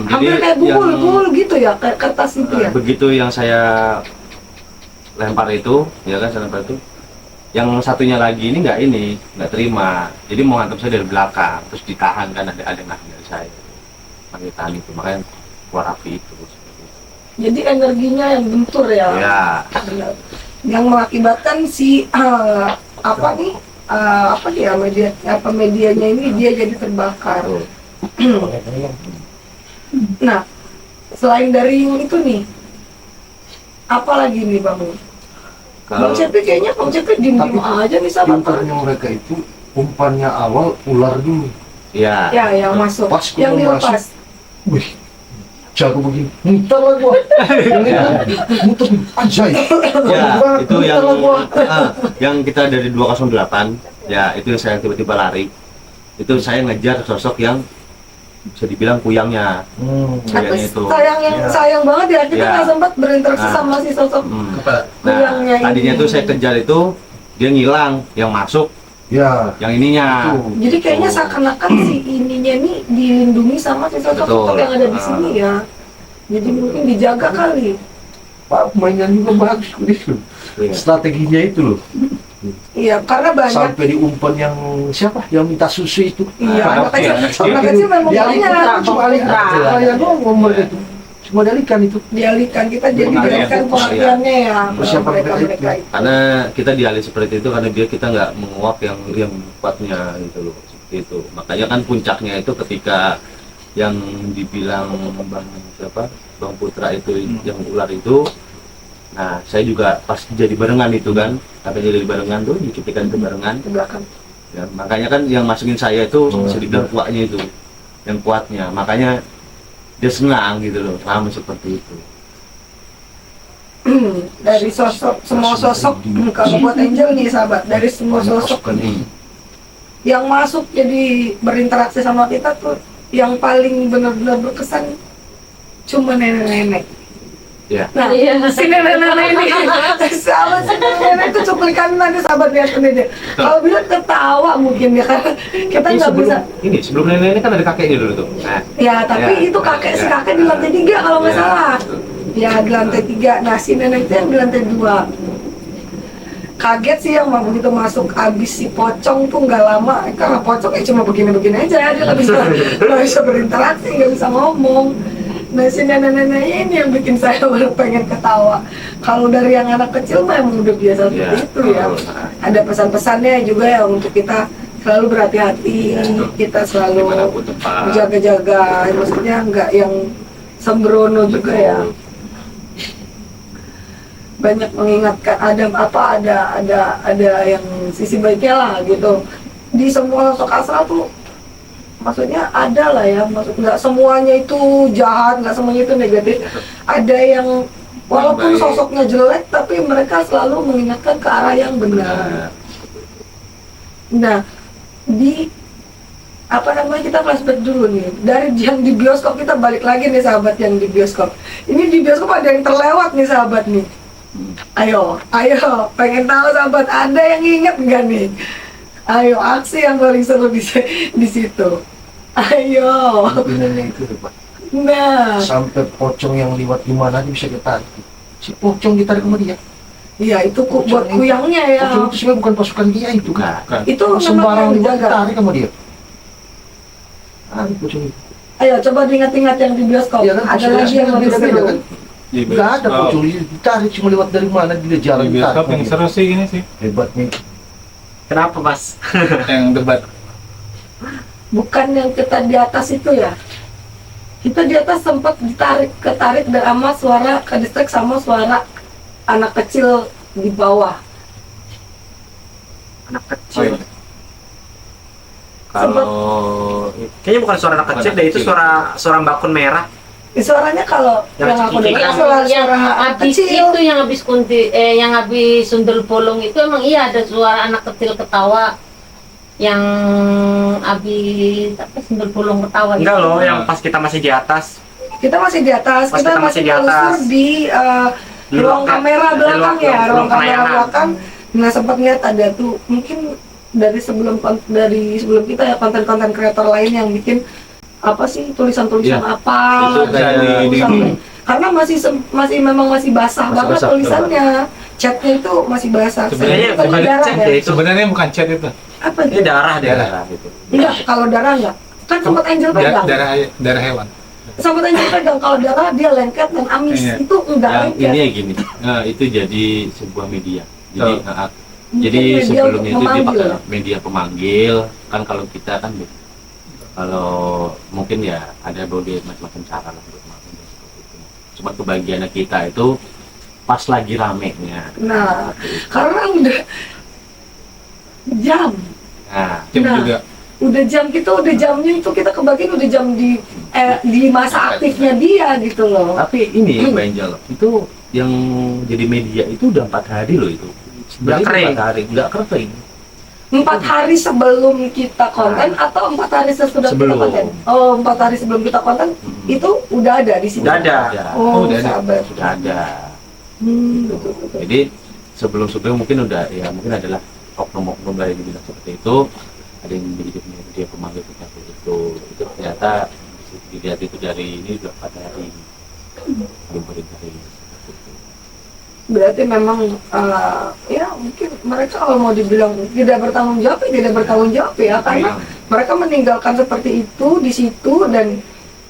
hampir jadi kayak yang- bubul gitu ya, kayak kertas gitu ya. begitu yang saya lempar itu, ya kan saya lempar itu, yang satunya lagi ini nggak terima, jadi mau hantam saya dari belakang, terus ditahan kan ada nahan dari saya, ditahan itu, makanya keluar api itu. Jadi energinya yang bentur ya. Ya, Benar. Yang mengakibatkan si medianya ini dia jadi terbakar. betul. Nah, selain dari yang itu nih, apa lagi nih Bang? Kalau Bang Cepi kayaknya Bang Cepi diem Tapi aja nih sahabat. pintarnya mereka itu umpannya awal ular dulu. ya, Ya, yang masuk, Pas yang gua dilepas. Wih, jago begini. Muter lah gua. Yang itu muter aja ya. itu yang kita dari 208, ya itu yang saya tiba-tiba lari, itu saya ngejar sosok yang bisa dibilang kuyangnya, Tapi kuyangnya itu. sayang banget ya, kita Ya. nggak sempat berinteraksi Nah. sama si sosok Hmm. kuyangnya Nah, tadinya ini. tuh saya kejar itu, dia ngilang, yang masuk, Ya, yang ininya. itu. Jadi kayaknya seakan-akan si ininya nih dilindungi sama si sosok-sosok Betul. yang ada di sini ya. Jadi mungkin dijaga kali. Pak mainan juga bagus itu. Iya. Strateginya itu loh. Iya, karena banyak. Sampai diumpan yang siapa? Yang minta susu itu. Iya, Ah, anak kecil, iya. anak kecil memang Dialihkan banyak. cuma alihkan. Ya doang ngomong itu. Cuma dialihkan itu. Dialihkan, kita jadi Pengertian. dialihkan pengertiannya ya. Persiapan mereka mereka itu. Karena kita dialih seperti itu karena kita nggak menguap yang kuatnya gitu loh, seperti itu. Makanya kan puncaknya itu ketika yang dibilang Bang Putra itu yang ular itu. Nah, saya juga pas jadi barengan itu kan, katanya jadi barengan tuh, dicutikan ke barengan. Ke belakang. Ya, makanya kan yang masukin saya itu bisa dibilang kuatnya itu, yang kuatnya. Makanya dia senang gitu loh, sama seperti itu. Dari semua sosok, kalau buat Angel nih sahabat, dari semua sosok Pasukan ini. yang masuk jadi berinteraksi sama kita tuh, yang paling benar-benar berkesan cuma nenek-nenek. Ya. Nah, Iya. si nenek-nenek ini, sahabat si nenek-nenek itu cuplikan nanti sahabat lihat ini deh. Kalau bilang ketawa mungkin ya, karena kita Ini nggak bisa. sebelum nenek kan ada kakeknya dulu tuh. Nah, Ya, tapi Ya, itu kakek si ya. kakek di lantai 3 kalau nggak Ya. salah. Ya, di lantai 3. Nah, si nenek itu yang di lantai 2. Kaget sih yang begitu masuk, abis si pocong tuh nggak lama, karena pocong cuma begini-begini aja, dia nggak bisa berinteraksi, nggak bisa ngomong. Nah, si nenek-neneknya ini yang bikin saya baru pengen ketawa. Kalau dari yang anak kecil mah emang udah biasa seperti itu ya. Ada pesan-pesannya juga ya untuk kita selalu berhati-hati, kita selalu dimanapun tempat. jaga-jaga, maksudnya nggak yang sembrono juga ya. Banyak mengingatkan ada yang sisi baiknya lah gitu. Di semua sosok astral tuh maksudnya ada lah ya, maksud nggak semuanya itu jahat, nggak semuanya itu negatif. Ada yang walaupun Baik. sosoknya jelek tapi mereka selalu mengingatkan ke arah yang benar. Nah, di apa namanya, kita flashback dulu nih dari yang di bioskop, kita balik lagi nih sahabat yang di bioskop. Ini di bioskop ada yang terlewat nih sahabat nih. Ayo, pengen tahu sahabat, ada yang inget nggak nih? Ayo, aksi yang paling seru di situ. Ayo. Nenek itu hebat. Nah, Sampai pocong yang lewat di mana aja bisa ditarik. Si pocong ditarik sama dia. iya itu buat kuyangnya ya. Pocong itu sebenarnya bukan pasukan dia itu. Nah, Itu Sembarang memang yang lewat dijaga. ditarik sama dia. Pocong itu. Ayo coba diingat-ingat yang di bioskop. Ya kan, Ada pocong lagi yang lebih beda-beda seru. kan. Nggak ada pocong ditarik, cuma lewat dari mana dia jarang Di bioskop yang ditarik. seru sih ini sih. Hebatnya. Kenapa Mas? Yang debat. Bukan yang kita di atas itu ya. Kita di atas sempat ketarik sama suara kedistrik sama suara anak kecil di bawah. Anak kecil. Kalau Kayaknya bukan suara anak kecil deh, itu suara bakun merah. Suaranya kalau yang aku dengar yang suara anak habis kecil. itu yang habis yang habis sundel bolong itu emang iya ada suara anak kecil ketawa yang habis apa sundel bolong ketawa Enggak itu. loh, yang pas kita masih di atas. Kita masih di atas, Pas kita kita masih masih di atas. telusur di ruang kamera belakang ya, ruang kamera penayangan. belakang. Nah sempat lihat ada tuh mungkin dari sebelum kita ya konten-konten kreator lain yang bikin apa sih tulisan-tulisan Ya, apa itu kayak gitu, di- sampai- karena memang masih basah Masih banget basah, tulisannya, chatnya itu masih basah. Sebenarnya Itu bukan darah chat ya? deh itu. Sebenarnya bukan chat itu. Apa Ini itu? darah deh. daerah itu. Enggak, kalau darah enggak. Kan sempat Angel pegang. Darah hewan. Sempat Angel pegang, kalau darah dia lengket dan amis. Iya. Itu enggak Yang lengket. ini ya gini, nah, itu jadi sebuah media. Jadi, Mungkin jadi media sebelumnya untuk itu dia memanggil. pakai media pemanggil. Kan kalau kita kan, kalau mungkin ya ada macam-macam cara lah untuk memanggil seperti itu. Cuma kebagiannya kita itu pas lagi ramenya. Nah, karena udah jam, Nah, Tim Nah. juga. udah jam jamnya itu kita kebagian udah jam di masa aktifnya dia gitu loh. tapi ini Mbak Angel, itu yang jadi media itu udah 4 hari loh itu. Sebenarnya itu kering. 4 hari, nggak kering. 4 hari sebelum kita konten atau 4 hari sesudah kita Sebelum. konten? Oh, 4 hari sebelum kita konten itu udah ada di sini. Udah ada. Oh, udah ada. sabar. Sudah ada. Betul, betul. Jadi sebelum mungkin udah ya mungkin adalah oknum-oknum dari dibilang seperti itu, ada yang menjadi dia pemanggil seperti itu ternyata bisa dilihat itu dari ini udah 4 hari belum hari. Berarti memang ya mungkin mereka kalau mau dibilang tidak bertanggung jawab ya karena mereka meninggalkan seperti itu di situ dan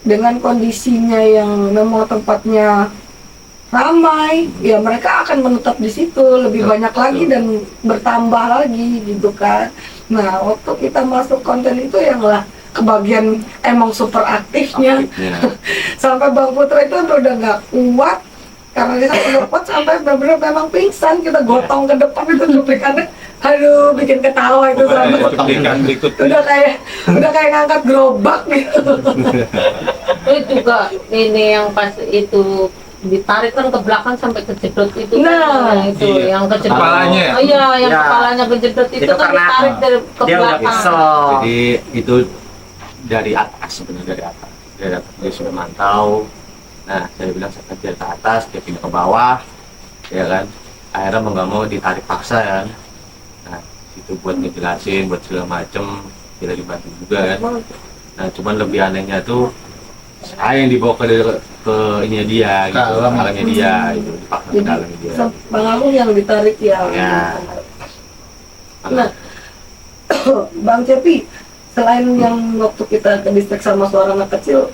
dengan kondisinya yang memang tempatnya ramai ya mereka akan menetap di situ lebih Betul, banyak lagi betul. dan bertambah lagi gitu kan. Nah waktu kita masuk konten itu yang lah kebagian emang super aktifnya sampai Bang Putra itu udah nggak kuat karena dia sampai kuat sampai benar-benar memang pingsan, kita gotong ke depan itu duplikannya aduh bikin ketawa itu sampai Cuplikan berikutnya. udah kayak ngangkat gerobak gitu. Itu juga ini yang pas itu ditarik kan ke belakang sampai kejedot itu Nah, kan, itu iya. yang kejedot. Kepalanya ya? Oh, iya, yang Ya. kepalanya kejedot itu Itu kan karena ditarik dari ke Dia udah belakang. kesel. Jadi itu dari atas sebenarnya dari atas dia sudah mantau. Nah saya bilang saya kejar ke atas, dia pindah ke bawah, ya kan. Akhirnya mau nggak mau ditarik paksa kan. Nah itu buat ngejelasin, buat segala macem, kita dibantu juga kan. Nah cuman lebih anehnya tuh saya yang dibawa ke ini dia gitu, Dalam. dalamnya dia itu dipaksa ke Jadi dalamnya dia. Bang Agung yang ditarik ya. Ya. Nah, Bang Cepi, selain yang waktu kita ke distrik sama suara anak kecil,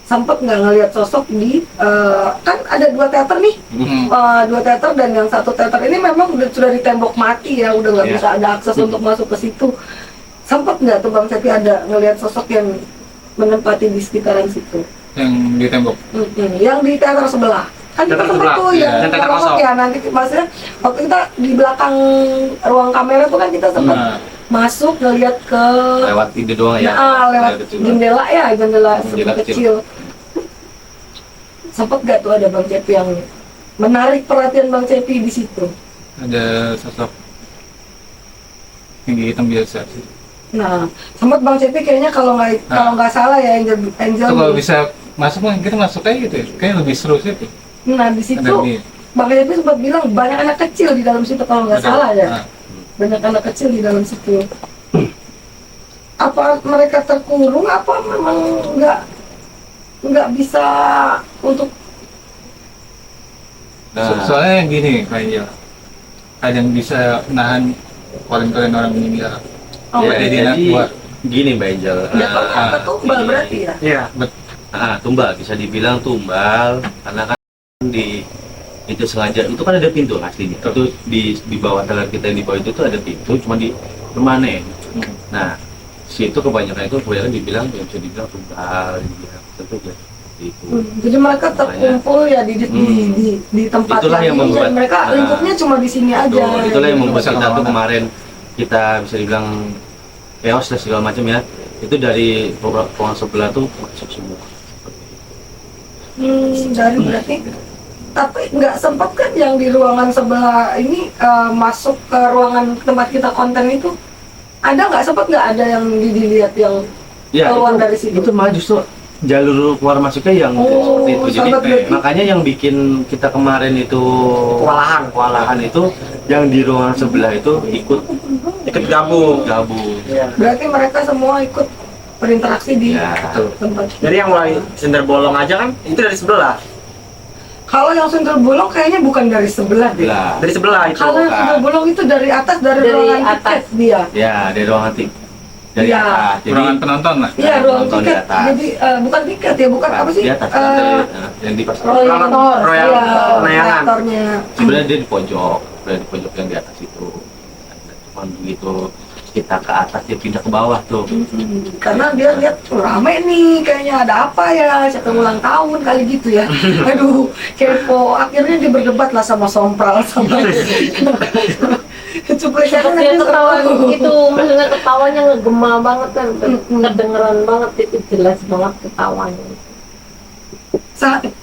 sempat nggak ngelihat sosok di kan ada 2 teater nih, Hmm. 2 teater dan yang 1 teater ini memang sudah di tembok mati ya, udah nggak Iya. bisa ada akses untuk masuk ke situ. Sempat nggak tuh Bang Cepi ada ngelihat sosok yang menempati di sekitaran situ? Yang di tembok. Yang di teater sebelah kan kita Teater sempat sebelah, tuh iya. yang Yang teater ngomong kosong. ya nanti maksudnya waktu kita di belakang ruang kamera tuh kan kita sempat Nah, masuk ngelihat ke Lewat itu doang ya. lewat kecil. jendela ya jendela Jendela kecil. kecil. Sempet gak tuh ada Bang Cepi yang menarik perhatian Bang Cepi di situ? ada sosok tinggi hitam biasa. Nah, sempet Bang Cepi kayaknya kalau nggak salah ya Itu Angel. kalau bisa masuk mah kita masuk aja gitu ya. Kayaknya lebih seru sih itu. Nah di situ Ada di Bang Cepi sempat bilang banyak anak kecil di dalam situ kalau nggak salah ya. Nah, Banyak anak kecil di dalam situ. Apa mereka terkurung? Apa memang nggak bisa untuk Nah, soalnya gini kayaknya ada yang bisa nahan kalian orang meninggal. oh, Ya, ya, jadi anak jadi buah. gini Mbak Angel. ya kalau apa tumbal berarti ya? Iya. Tumbal bisa dibilang tumbal karena kan di itu sengaja, itu kan ada pintu aslinya, itu di bawah teler kita yang di bawah itu tuh ada pintu, cuma di permanen. Nah situ kebanyakan dibilang ya bisa dibilang tunggal, dibilang tentu ya itu. Jadi mereka terkumpul ya di tempat Itulah yang ini, membuat, dan mereka lingkupnya cuma di sini aja. Betul, itulah yang membuat Bersama kita tuh orang. kemarin kita bisa dibilang chaos dan segala macam ya. Itu dari beberapa ruangan sebelah tuh masuk semua. Dari berarti, tapi nggak sempat kan yang di ruangan sebelah ini masuk ke ruangan tempat kita konten itu, ada nggak sempat nggak ada yang dilihat yang keluar dari situ? Itu malah justru jalur keluar masuknya yang seperti itu. Jadi sahabat berarti. makanya yang bikin kita kemarin itu kewalahan itu yang di ruangan sebelah itu ikut gabung. Berarti mereka semua ikut berinteraksi di Ya, tempat. Jadi yang mulai sender bolong aja kan itu dari sebelah. Kalau yang sundel bolong kayaknya bukan dari sebelah deh. Sebelah. Dari sebelah itu. Kalau yang sundel bolong itu dari atas, dari Dari ruangan atas. tiket dia. Ya, dari ruangan dari Ya. atas. Jadi Ruangan penonton lah. Iya, ruang nonton di tiket. atas. Jadi bukan tiket ya, bukan apa sih? di atas yang di pas Proyektor. Royal Iya, penayangan. proyektornya. sebenarnya dia di pojok yang di atas itu. Cuma begitu kita ke atas dia pindah ke bawah tuh. Karena dia lihat rame nih, kayaknya ada apa ya, siapa ulang tahun kali gitu ya. Aduh, kepo. Akhirnya dia berdebat lah sama Sompral sama cuplikan Dia ketawa itu, mendengar ketawanya ngegema banget kan, kedengeran banget itu, jelas banget ketawanya.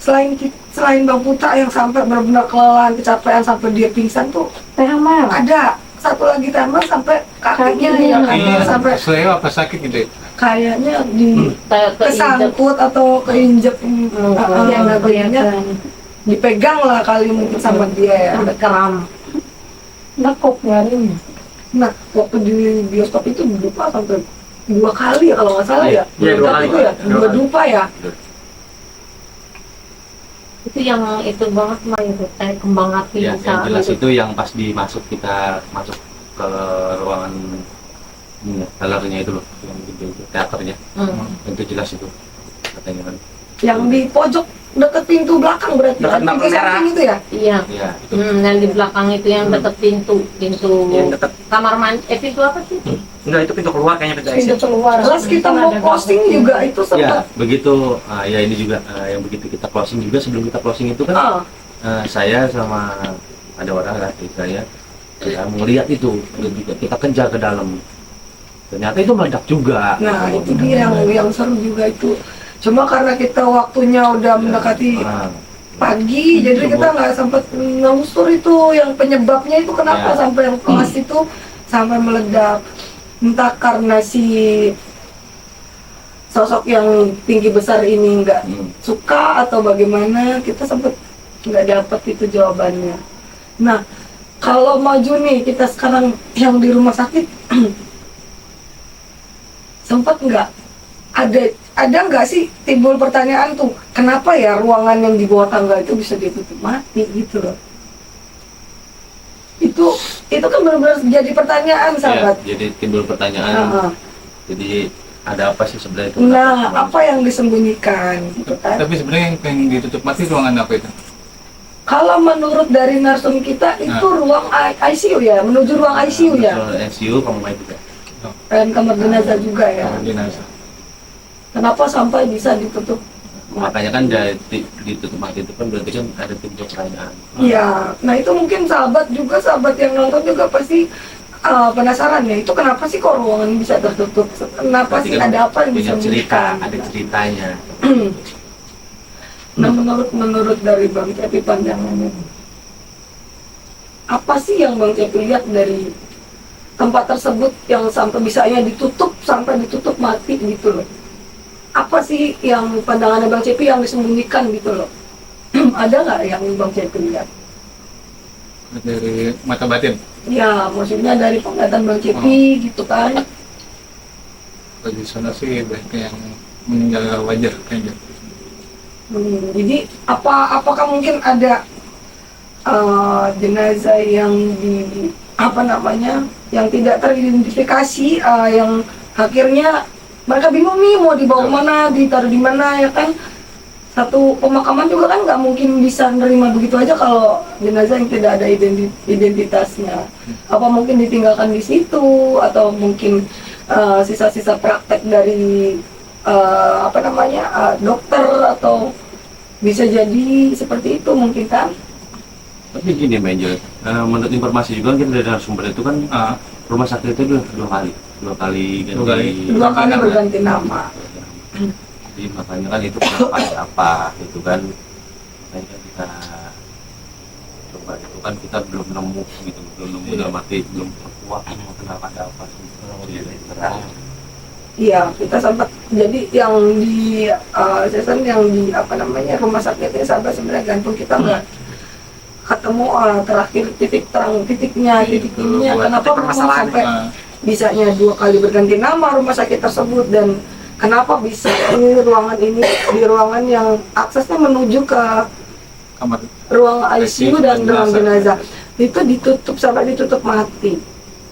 Selain Bang Putra yang sampai benar-benar kelelahan, kecapean sampai dia pingsan tuh, ada satu lagi teman sampai kakinya yang Iya, sampai seleo apa sakit gitu ya? kayaknya di Kayak keinjek. kesangkut atau keinjek Iya, nggak bagiannya kelihatan. dipegang lah kali mungkin sama dia ya. Sampai keram. Nekuk nyarinya. Nah, waktu di bioskop itu dupa sampai 2 kali ya kalau nggak salah ya. Iya, 2 kali. Itu ya, 2 dupa ya. Itu yang itu banget mah itu kayak kembang api Ya, bisa yang jelas gitu. itu yang pas kita masuk ke ruangan telernya itu loh, yang gede itu, teaternya. Itu jelas itu katanya kan. Yang di pojok deket pintu belakang berarti. Dekat Pintu lampu merah. samping itu ya. Iya. Iya, itu. Yang di belakang itu yang deket pintu Yang deket. kamar mandi, pintu apa sih? Enggak, itu pintu keluar kayaknya pintu Pintu exit. keluar. Terus kita mau closing juga itu Ya, sempat. begitu. Ya ini juga yang begitu kita closing juga, sebelum kita closing itu kan Oh, saya sama ada orang laki saya melihat itu, dan juga kita kejar ke dalam. Ternyata itu meledak juga. nah itu dia yang seru juga itu. Cuma karena kita waktunya udah mendekati Ah, pagi, jadi kita nggak sempat ngelusur itu yang penyebabnya itu kenapa Ya. sampai yang kelas itu sampai meledak. Entah karena si sosok yang tinggi besar ini nggak suka atau bagaimana, kita sempat nggak dapat itu jawabannya. Nah, kalau maju nih kita sekarang yang di rumah sakit sempat nggak ada nggak sih timbul pertanyaan tuh, kenapa ya ruangan yang di bawah tangga itu bisa ditutup mati gitu loh. Itu kan benar-benar jadi pertanyaan, ya, sahabat. jadi timbul pertanyaan. Heeh. Jadi ada apa sih sebenarnya itu? Nah, apa yang disembunyikan gitu kan? Tapi sebenarnya yang ditutup mati ruangan apa itu? Kalau menurut dari narsum kita itu ruang ICU ya, menuju ruang ICU ya, NCU kamu main juga. dan kamar jenazah juga ya. Jenazah. Kenapa sampai bisa ditutup? Makanya kan dari ditutup mati itu kan berarti kan ada timbul pertanyaan. Iya, nah itu mungkin sahabat yang nonton juga pasti penasaran ya, itu kenapa sih kok ruangan bisa tertutup? Kenapa Berarti sih, kan ada apa yang punya cerita, disembunyikan? ada ceritanya. Nah, menurut dari Bang Cepi pandangannya, apa sih yang Bang Cepi lihat dari tempat tersebut yang sampai bisanya ditutup mati gitu loh? Apa sih yang pandangannya Bang Cepi yang disembunyikan gitu loh? Ada nggak yang Bang Cepi lihat? Dari mata batin. Ya, maksudnya dari penglihatan Bang Cepi gitu kan? Bagi sana sih banyak yang meninggal wajar kayaknya. Jadi apakah mungkin ada jenazah yang yang tidak teridentifikasi, yang akhirnya mereka bingung nih mau dibawa mana, ditaruh di mana ya kan? satu pemakaman juga kan nggak mungkin bisa nerima begitu aja kalau jenazah yang tidak ada identitasnya. Apa mungkin ditinggalkan di situ atau mungkin sisa-sisa praktek dari dokter atau bisa jadi seperti itu mungkin kan? Tapi gini Mbak Angel, menurut informasi juga kita dari narasumber itu kan rumah sakit itu dua kali berganti nama. Jadi makanya kan itu kenapa ada apa gitu kan, makanya kita coba itu kan kita belum nemu gitu, dalam arti belum terkuat kenapa ada apa Iya, kita sempat jadi yang di season yang di rumah sakitnya sampai sebenarnya gantung kita nggak ketemu terakhir titiknya kenapa memang sampai bisanya 2 kali berganti nama rumah sakit tersebut dan kenapa bisa di ruangan yang aksesnya menuju ke kamar ruang ICU dan ruang jenazah itu ditutup mati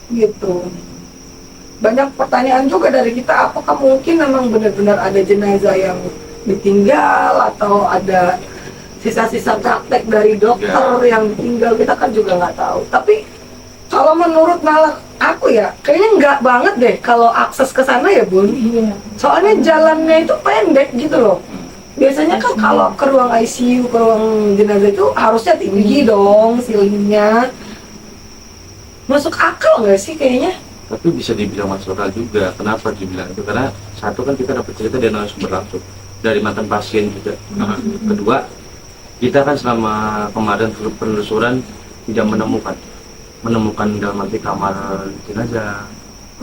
gitu. Banyak pertanyaan juga dari kita, apakah mungkin memang benar-benar ada jenazah yang ditinggal atau ada sisa-sisa praktek dari dokter yang ditinggal, kita kan juga nggak tahu. Tapi kalau menurut aku ya, kayaknya nggak banget deh kalau akses ke sana ya Bun. Soalnya jalannya itu pendek gitu loh. Biasanya kan kalau ke ruang ICU, ke ruang jenazah itu harusnya tinggi dong ceilingnya. Masuk akal nggak sih kayaknya? Tapi bisa dibilang masuk akal juga. Kenapa dibilang itu? Karena satu kan kita dapat cerita dari narasumber langsung dari mantan pasien juga. Kedua, kita kan selama kemarin penelusuran tidak menemukan dalam arti kamar jenazah,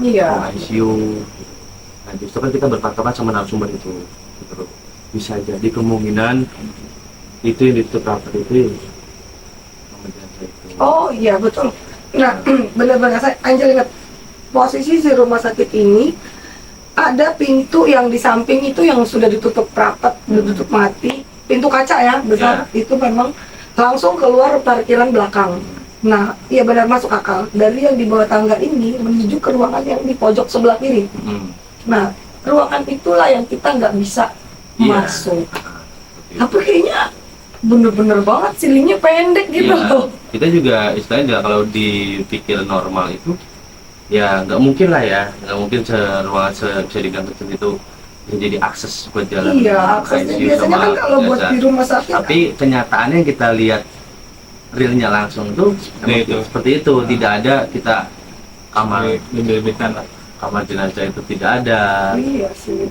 ruang ICU. Nah justru kan kita berpatokan sama narasumber itu. Gitu. Bisa jadi kemungkinan itu yang ditutup rapat itu. Oh iya betul. Nah benar-benar saya Angel ingat posisi di rumah sakit ini ada pintu yang di samping itu yang sudah ditutup rapat, ditutup mati, pintu kaca ya besar itu memang langsung keluar parkiran belakang. Nah, iya benar masuk akal. Dari yang di bawah tangga ini menuju ke ruangan yang di pojok sebelah kiri. Nah, ruangan itulah yang kita nggak bisa masuk. Tapi kayaknya bener-bener banget ceilingnya pendek gitu loh. Kita juga istilahnya kalau dipikir normal itu ya nggak mungkin lah ya, nggak mungkin ruangan bisa digantung segitu jadi akses buat jalan. Iya, aksesnya biasanya kan kalau buat di rumah sakit. Tapi kenyataannya kita lihat realnya langsung tuh seperti itu, tidak ada kita kamar jenazah itu tidak ada. Iya sih.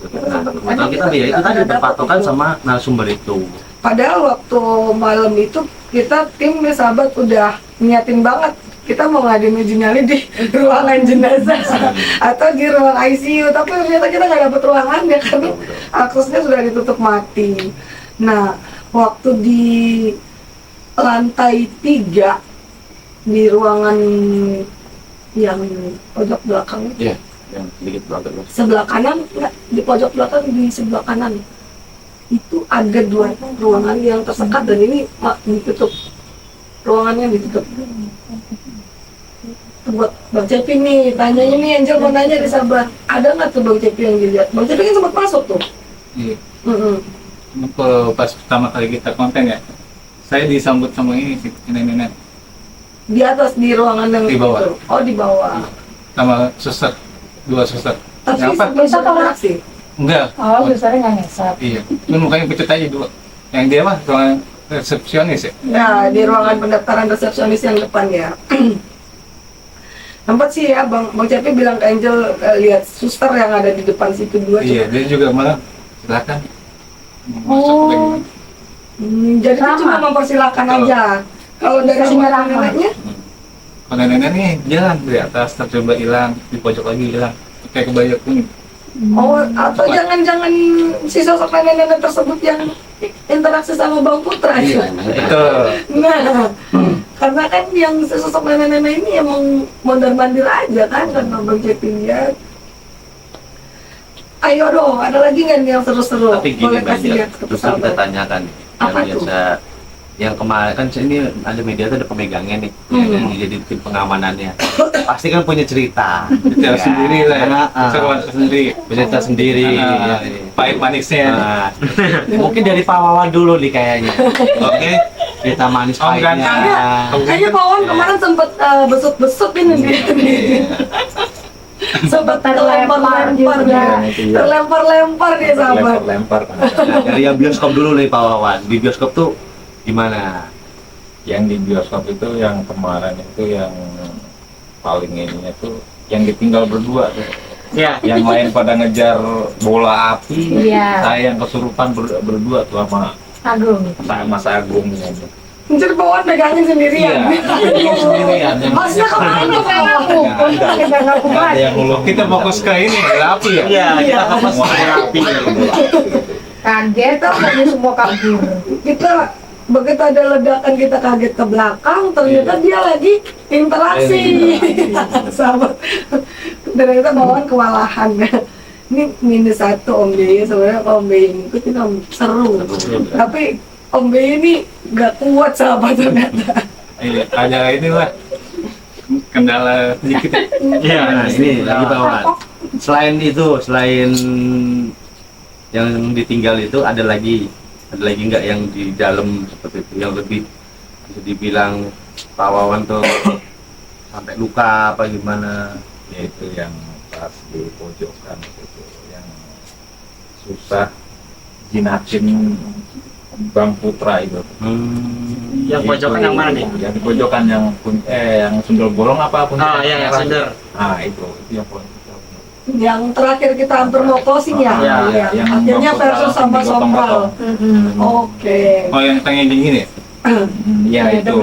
Nah, kita ya itu tadi berpatokan sama narasumber itu. Padahal waktu malam itu kita tim sahabat udah niatin banget kita mau ngadain uji nyali di ruangan jenazah atau di ruang ICU, tapi ternyata kita nggak dapet ruangan ya karena aksesnya sudah ditutup mati. Nah, waktu di lantai 3 di ruangan yang pojok belakang itu, yang sedikit belakang sebelah kanan, enggak, di pojok belakang di sebelah kanan itu ada 2 ruangan yang tersekat dan ini ditutup, ruangannya ditutup. Buat Bang Cepi nih, tanyanya nih Angel mau nanya di sahabat, ada nggak tuh Bang Cepi yang dilihat? Bang Cepi kan sempat masuk tuh. Iya. Pas pertama kali kita konten ya, saya disambut sama ini si nenek-nenek. Di atas di ruangan yang Di bawah. itu. Oh di bawah. Sama suster, 2 suster. Tapi Kenapa? bisa beraksi. Enggak. Oh, susternya nggak ngesap. Iya. Cuma mukanya pucat aja 2. Yang dia mah ruangan resepsionis ya. Nah di ruangan pendaftaran resepsionis yang depan ya. Tempat sih ya Bang Cepi bilang ke Angel lihat suster yang ada di depan situ 2. Iya, dia juga malah silakan masuk lagi. Jadi itu cuma mempersilahkan aja. Kalau dari neneknya? Kalau nenek nih jalan dari atas tercoba hilang, di pojok lagi hilang, kayak kebaya kuning. Oh, atau jangan-jangan si sosok nenek-nenek tersebut yang interaksi sama Bang Putra ya? Betul. Nah, karena kan yang si sosok nenek-nenek ini emang mondar-mandir aja kan Bang Cepi lihat. Ayo dong, ada lagi nggak nih yang seru-seru? Tapi gini Boleh kasih lihat ke terus kita sahabat. tanyakan yang Apa tuh? biasa yang kemarin kan ini ada media tuh ada pemegangnya nih, ya kan, jadi tim pengamanannya. Pasti kan punya cerita. Cerita sendiri lah ya. Seruan sendiri. Cerita sendiri. ya. Pahit manisnya. Nah, mungkin dari Pak Wawan dulu nih kayaknya. Oke. Cerita manis Om pahitnya. Ganteng. Kayaknya Pak Wan kemarin sempet besut-besut ini nih. Sempet terlempar-lempar juga. dia. Terlempar-lempar dia sahabat. Lempar kan. Nah, dari yang bioskop dulu nih Pak Wawan. Di bioskop tuh gimana? Yang di bioskop itu yang kemarin itu yang paling ininya tuh yang ditinggal berdua tuh. Ya. Yang lain pada ngejar bola api. Iya. Saya yang kesurupan berdua tuh sama Agung. Mas Agung gitu. Jadi Pak Wan megangin sendirian. Iya, sendirian. Masnya kemana Pak Wan? Nggak ada yang ngulung. Kita fokus ke ini, bola api ya? Iya, kita fokus ke bola api. Kaget aja semua kabur. Kita begitu ada ledakan kita kaget ke belakang, ternyata dia lagi interaksi. Sahabat. Ternyata bawaan kewalahan. Ini -1 Om Bey, sebenarnya kalau Om Bey ngikutin Om seru. Tapi Om Bey ini gak kuat sahabat ternyata. Iya, hanya inilah kendala sedikit. Nah, ini lagi Pak Wawan. Selain itu, selain yang ditinggal itu ada lagi nggak yang di dalam seperti itu yang lebih bisa dibilang Pak Wawan tuh sampai luka apa gimana? Yaitu yang pas di pojokan itu yang susah jinakin Bang Putra itu. Yang pojokan yang mana nih? Yang di pojokan yang sundel bolong apa pun. Ah, yang sender. Ah, itu yang poin. Yang terakhir kita hampir mau closing ya. Iya, Iya. yang Akhirnya Bang Putra versus sama digotong-gotong. Sompral. Oke. Oh, yang tengah dingin ya? Iya, itu.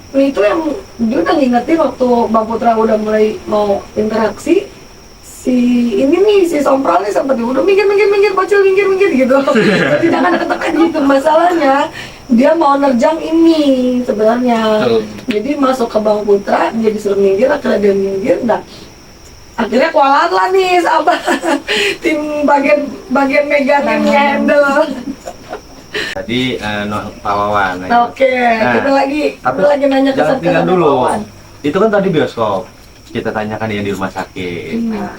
Nah, itu yang dia udah ngingetin waktu Bang Putra udah mulai mau interaksi, si Sompral nih sempat udah minggir bocil minggir gitu. Jadi jangan deket-deket gitu. Masalahnya dia mau nerjang ini sebenarnya. Jadi masuk ke Bang Putra, dia disuruh minggir, akhirnya dia minggir, akhirnya kualat lah nih sahabat. Tim bagian megangin handle. Tadi Pak Wawan. Oke, kita lagi nanya ke Jangan tinggal Pak dulu. Wawan. Itu kan tadi bioskop. Kita tanyakan yang di rumah sakit. Nah,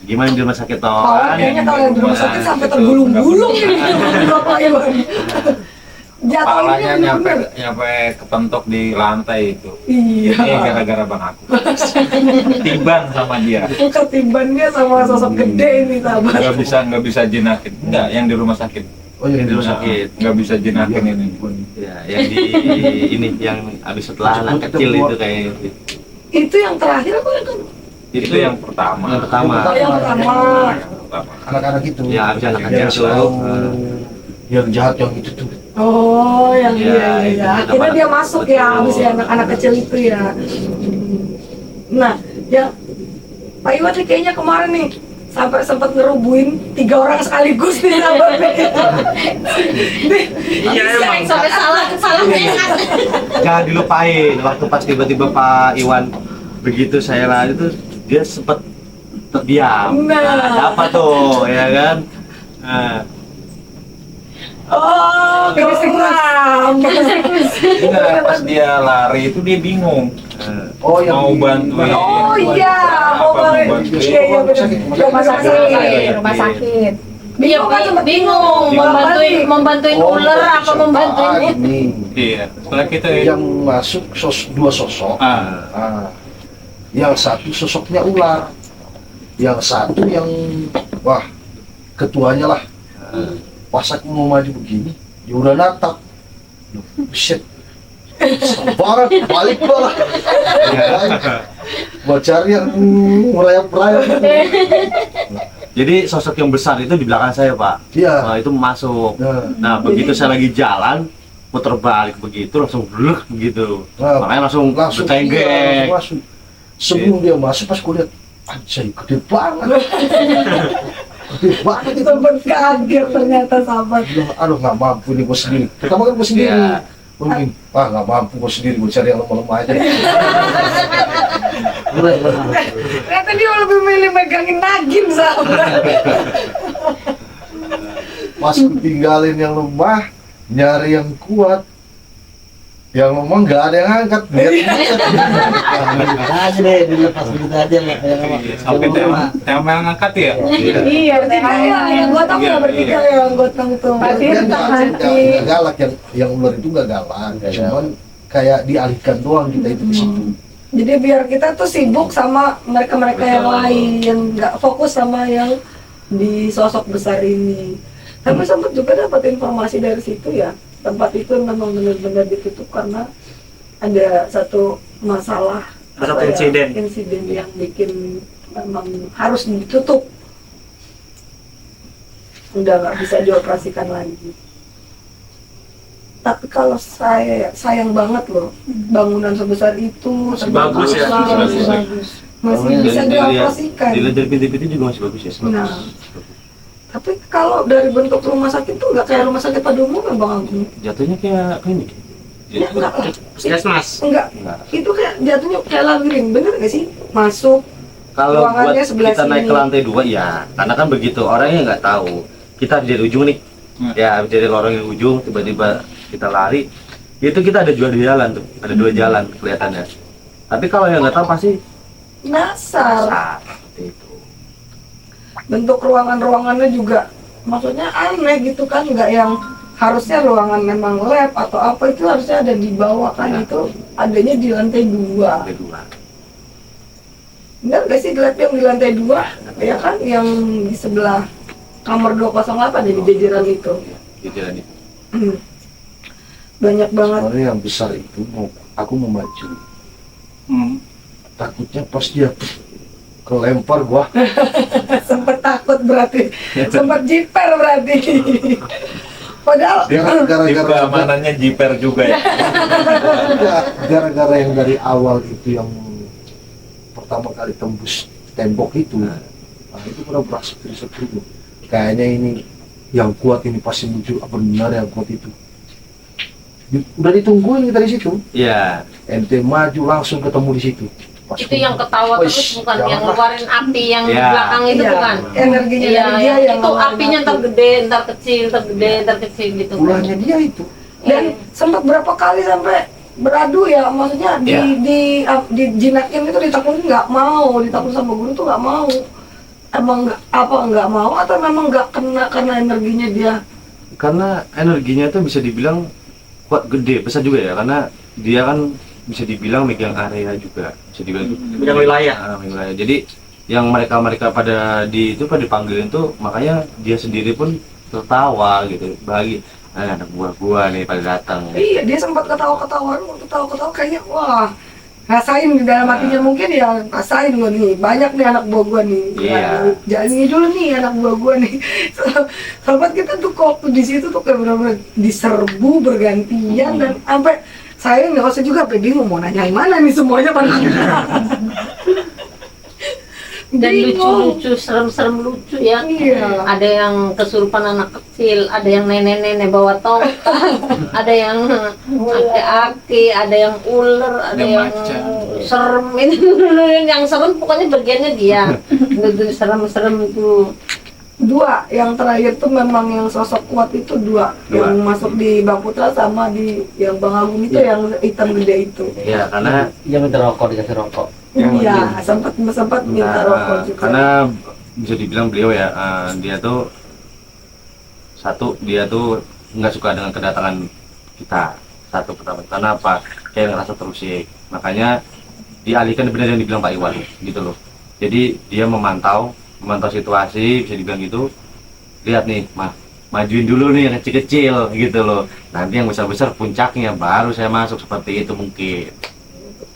gimana di rumah sakit toh? Oh, kayaknya kalau yang di rumah sakit sampai tergulung-gulung ini Bapak Iwan. Kepalanya Jatuhnya nyampe bener-bener. kepentok di lantai itu. Iya. Ini gara-gara Bang aku. Tiban sama dia. Ketiban dia sama sosok gede ini sahabat. Nggak bisa jinakin. Enggak, yang di rumah sakit. Oh yang Di rumah sakit. Nggak bisa jinakin ini. Ya, yang di ini yang habis setelah anak kecil itu kayak Itu yang terakhir apa yang Itu yang pertama. yang pertama. yang pertama? Yang pertama. anak-anak itu Ya, habis anak yang kecil tahu tuh. yang jahat yang itu tuh. Oh, yang Iya, iya. itu Akhirnya dia apa? masuk ya, Betul. habis ya anak-anak kecil itu ya. Nah, yang Pak Iwan nih kayaknya kemarin nih sampai sempat ngerubuin 3 orang sekaligus nih sahabat. Iya, emang. Sampai salah lihat. Jangan dilupain waktu pas tiba-tiba Pak Iwan begitu saya lari tuh dia sempat terdiam. Nah. Ada apa tuh ya kan? Nah, Oh, keram. Enggak, pas dia lari itu dia bingung. Oh yang Mau di- bantuin. Oh iya, Apa, mau balik. mau bantuin. Iya, iya benar. Rumah sakit, rumah sakit. Bingung kan sempat Bingung membantuin Oh, ular apa membantuin ini Iya. Setelah kita yang masuk dua sosok. ah, Yang satu sosoknya ular, yang satu yang wah ketuanya lah. Pas aku mau maju begini, dia udah natap. Shit, banget balik gua lah. Gua cari yang merayap-rayap. jadi sosok yang besar itu di belakang saya Pak. Iya. Nah, itu masuk. Nah, Nah begitu saya lagi jalan puter balik begitu langsung blek begitu. Nah, Makanya langsung bercenggek. iya, langsung masuk. Sebelum dia masuk pas gua lihat, anjay gede banget. Gede banget itu. sempat kaget ternyata sahabat. Bilang, aduh nggak mampu nih gue sendiri. Pertama kan gue sendiri. Iya. Mungkin, nggak mampu gue sendiri, gue cari yang lemah-lemah aja. Ternyata dia lebih milih megangin Nagin sahabat. Pas tinggalin yang lemah, nyari yang kuat, yang ngomong nggak ada yang angkat, biar aja deh dilepas begitu aja lah kayak apa. Sampai tema yang ngangkat ya. Iya, Bertiga ya, yang gua tahu ya bertiga ya, yang gua tahu tuh. Berarti nggak galak, yang ular itu nggak galak, cuman kayak dialihkan doang kita itu ke situ. Jadi biar kita tuh sibuk sama mereka-mereka yang lain, nggak fokus sama yang di sosok besar ini. Tapi sempat juga dapat informasi dari situ ya, tempat itu memang benar-benar ditutup karena ada satu masalah, Satu apa ya, insiden. insiden yang bikin memang harus ditutup, udah nggak bisa dioperasikan lagi. Tapi kalau saya sayang banget loh, bangunan sebesar itu Masih bagus ya, masih masih bagus. Masih Dan bisa dilihat- dioperasikan. dilihat dari pintu-pintu juga masih bagus ya. Nah. Tapi kalau dari bentuk rumah sakit tuh nggak kayak rumah sakit pada umumnya Bang Agung. Jatuhnya kayak klinik. Ya, enggak lah. Puskesmas. Enggak. Enggak. Itu kayak jatuhnya kayak labirin, bener nggak sih? Masuk. Kalau buat Ruangannya sebelah kita naik sini. ke lantai 2 ya, karena kan begitu orangnya nggak tahu. Kita dari ujung nih, ya dari lorong yang ujung tiba-tiba kita lari, itu kita ada dua jalan tuh, ada dua jalan kelihatannya. Tapi kalau yang nggak tahu pasti Nasar. seperti itu. Bentuk ruangan-ruangannya juga, maksudnya aneh gitu kan, nggak yang harusnya ruangan memang lab atau apa itu harusnya ada di bawah kan, Ya. itu adanya di lantai 2. Lantai 2. Bener nggak sih lab yang di lantai 2? Ya kan, yang di sebelah kamar 208 ada di jajaran itu. Di jalan itu. Banyak banget. Sebenarnya yang besar itu aku mau maju, Hmm. takutnya pas dia kelempar gua Sempet takut berarti, sempet jiper berarti. Padahal dia kan Tim gara-gara keamanannya jiper juga ya. enggak, gara-gara yang dari awal itu yang pertama kali tembus tembok itu, nah itu pernah beraksi terus kayaknya ini yang kuat ini pasti muncul, benar yang kuat itu. Udah ditungguin kita di situ, Iya. ente maju langsung ketemu di situ. Pas Itu yang ketawa Wih, terus bukan jangan yang lah. ngeluarin api yang di Iya. belakang itu Iya. bukan. Energinya Iya, dari dia yang itu ngeluarin apinya api. ntar gede, ntar kecil, ntar gede, ntar kecil gitu. ulahnya dia itu. Dan sempat berapa kali sampai beradu ya, maksudnya Iya. di jinakin itu ditakutin nggak mau, ditakut sama guru tuh nggak mau. Emang nggak mau atau memang nggak kena karena energinya dia? Karena energinya tuh bisa dibilang kuat, gede, besar juga ya, karena dia kan bisa dibilang megang area juga, bisa dibilang gitu. Megang wilayah. Wilayah. Jadi yang mereka pada pada dipanggilin tuh, makanya dia sendiri pun tertawa gitu, bahagia. Anak buah gua nih pada datang. Iya, dia sempat ketawa-ketawa kayaknya wah, rasain di dalam hatinya mungkin ya, rasain gua nih, banyak nih anak buah gua nih. Iya. Jangan ini dulu nih anak buah gua nih. Sahabat kita tuh kok di situ tuh kayak benar-benar diserbu bergantian dan sampai saya nggak usah juga sampai bingung mau nanyain mana nih semuanya pada. Dan Bingung. lucu-lucu, serem-serem lucu ya. Iya. Ada yang kesurupan anak kecil, ada yang nenek-nenek bawa tongkat, ada yang aki-aki, ada yang ular, ada Ada yang macan. serem. Itu yang serem pokoknya bagiannya dia. Itu serem-serem itu. Dua, yang terakhir tuh memang yang sosok kuat itu dua. Yang masuk di Bang Putra sama di yang Bang Agung itu yang hitam gede itu. Ya, karena Dia minta rokok, dikasih rokok. Iya, sempat minta rokok juga. karena bisa dibilang beliau ya, dia tuh dia tuh nggak suka dengan kedatangan kita. Satu pertama, karena apa? Kayak ngerasa terusik. Makanya dialihkan, benar yang dibilang Pak Iwan gitu loh. Jadi dia memantau situasi, bisa dibilang gitu. Lihat nih, majuin dulu nih yang kecil-kecil gitu loh. Nanti yang besar-besar puncaknya baru saya masuk, seperti itu mungkin.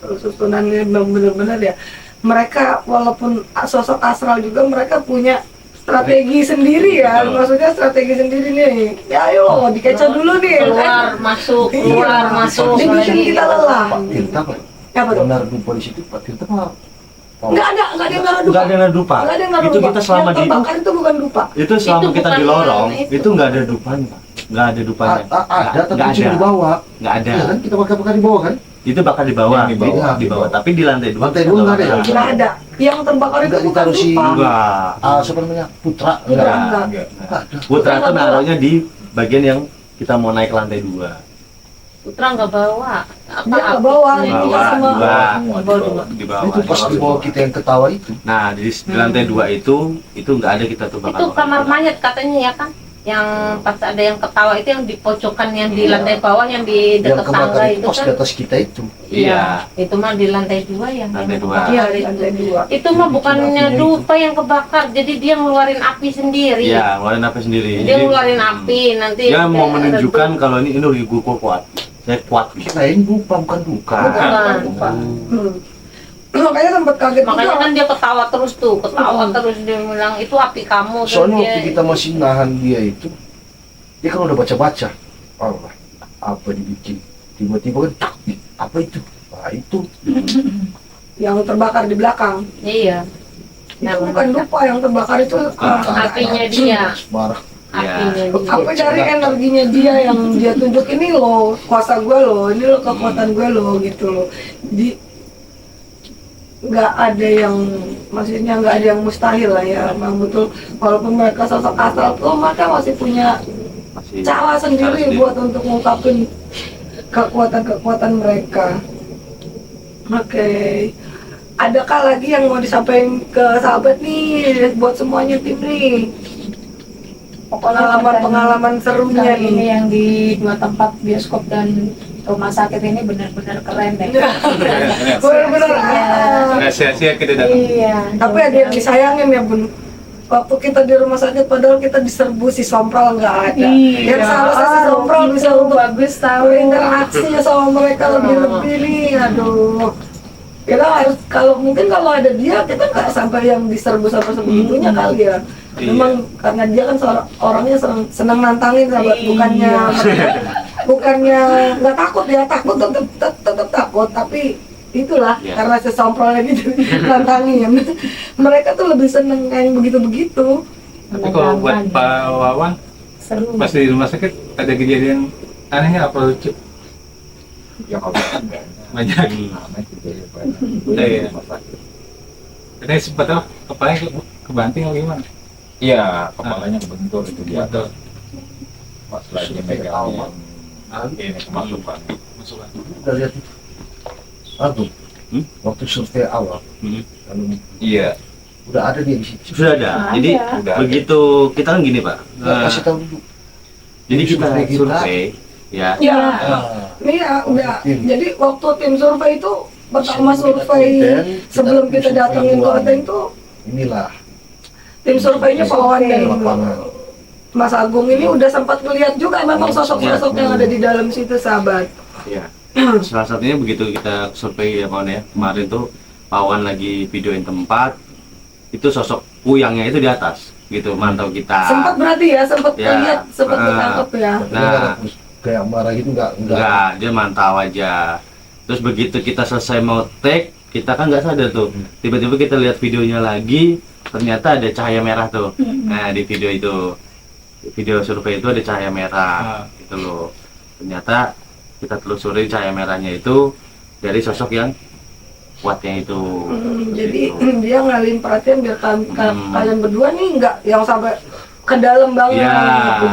Susunannya memang benar-benar ya. Mereka walaupun sosok astral juga, mereka punya strategi sendiri ya. Betul. Maksudnya strategi sendiri nih. Ya ayo dikecoh dulu nih. Keluar, masuk, Iya. keluar, masuk. Dibikin kita lelah. Pak Tirta Pak, Ya betul. yang naruh polisi itu Pak Tirta Pak. Nggak ada yang naruh dupa. Nggak ada yang dupa. Nggak ada yang naruh Itu dupa. kita selama Yang di terbakar itu bukan dupa. itu selama Itu kita di bukan lorong itu. itu nggak ada dupanya, Pak. Nggak ada dupanya. Ada tapi Nggak cuma ada. di bawah. Nggak ada. Iya kan kita bakar di bawah kan? Itu bakal di bawah, Yang di bawah. di bawah. Tapi di lantai 2 Lantai dua nggak ada ya? Nggak ada. Yang terbakar itu Nggak bukan ditaruh si- dupa. Enggak. Siapa namanya? Putra. Enggak. Enggak. Enggak. Putra tuh naruhnya di bagian yang kita mau naik ke lantai 2. Putra nggak bawa apa Dia nggak bawa, Di ini bawah, sama. di bawah. Itu pas di bawah kita yang ketawa itu. Nah, di lantai 2 itu nggak ada kita tuh itu kamar mayat katanya ya kan, yang pas ada yang ketawa itu yang di pojokan yang di lantai bawah yang di Yang dekat tangga kebakar itu itu pas kan. di atas kita itu. Iya. Itu mah di lantai 2 ya. Lantai 2. Iya, di lantai 2. Itu mah bukannya Apinya itu. dupa yang kebakar, jadi dia ngeluarin api sendiri. Iya, ngeluarin api sendiri. Dia ngeluarin api nanti. Dia mau dia menunjukkan redup. kalau ini gue kuat. Saya kuat gitu. Kirain dupa bukan duka. Bukan. Makanya sempat kaget Makanya juga. kan dia ketawa terus tuh, ketawa terus dia bilang itu api kamu. Dan Soalnya dia, waktu kita masih nahan dia itu, dia kan udah baca-baca. Allah, apa dibikin? Tiba-tiba kan, tak, apa itu? Nah itu. Yang terbakar di belakang. Iya. Itu bukan dupa yang terbakar itu. Apinya dia. Marah. Apinya dia. Apa dari energinya dia yang dia tunjuk ini loh kuasa gue loh, ini loh kekuatan gue loh gitu loh. Nggak ada yang, maksudnya nggak ada yang mustahil lah ya. Memang betul walaupun mereka sosok asal tuh mereka masih punya Masih cara sendiri buat untuk ngungkapin kekuatan-kekuatan mereka. Oke. Adakah lagi yang mau disampaikan ke sahabat nih buat semuanya tim nih? Pengalaman-pengalaman serunya Kali ini nih. yang di 2 tempat bioskop dan rumah sakit ini benar-benar keren deh. Bener-bener. Nggak sia-sia kita datang. Iya. Tapi ada yang disayangin ya Bun. Waktu kita di rumah sakit padahal kita diserbu si Sompral nggak ada. Iya. Yang seharusnya si Sompral bisa Itu untuk bagus tahu. berinteraksi sama mereka lebih-lebih nih. Aduh. Kita harus, kalau mungkin kalau ada dia kita nggak sampai yang diserbu sampai sebegitunya kali ya. Memang karena dia kan orangnya senang nantangin sahabat, bukannya nggak takut ya, takut tetap takut, tapi itulah karena si Somprolnya gitu nantangin. Mereka tuh lebih seneng kayak begitu-begitu. Tapi kalau buat Pak Wawan, Seru. pas di rumah sakit ada kejadian anehnya apa lucu? Ya kalau kan enggak Banyak. aneh kejadian banyak. Iya. Rumah sakit. Ini sempat apa? Kepalanya kebanting atau gimana? Iya, kepalanya kebentur itu dia. Betul. Pas lagi megangin ini kemasukan. Masukan. Udah lihat itu. Aduh, waktu survei awal, lalu Iya. udah ada dia di situ. Sudah ada. Jadi Udah. begitu kita kan gini Pak. Nggak kasih tahu dulu. Jadi kita survei kita. survei ya. Ya, Ah, ini ya udah. Tim. Jadi waktu tim survei itu pertama survei sebelum kita datangin konten itu inilah tim surveinya Pak Wawan dan lapangan. Mas Agung ini udah sempat melihat juga memang sosok-sosok yang ada di dalam situ sahabat. Iya. Salah satunya begitu kita survei ya Pak Wan ya. Kemarin tuh Pak Wan lagi videoin tempat, itu sosok Uyangnya itu di atas gitu, mantau kita. Sempat berarti ya, sempat Ya. lihat, sempat ditangkap ya. Nah. Terus kayak marah gitu enggak. Enggak, dia mantau aja. Terus begitu kita selesai mau take, kita kan nggak sadar tuh. Tiba-tiba kita lihat videonya lagi, ternyata ada cahaya merah tuh. Nah di video itu, video survei itu ada cahaya merah, gitu loh. Ternyata kita telusuri cahaya merahnya itu dari sosok yang kuatnya itu. Jadi Gitu. dia ngalihin perhatian biar kalian berdua nih nggak yang sampai ke dalam banget Iya,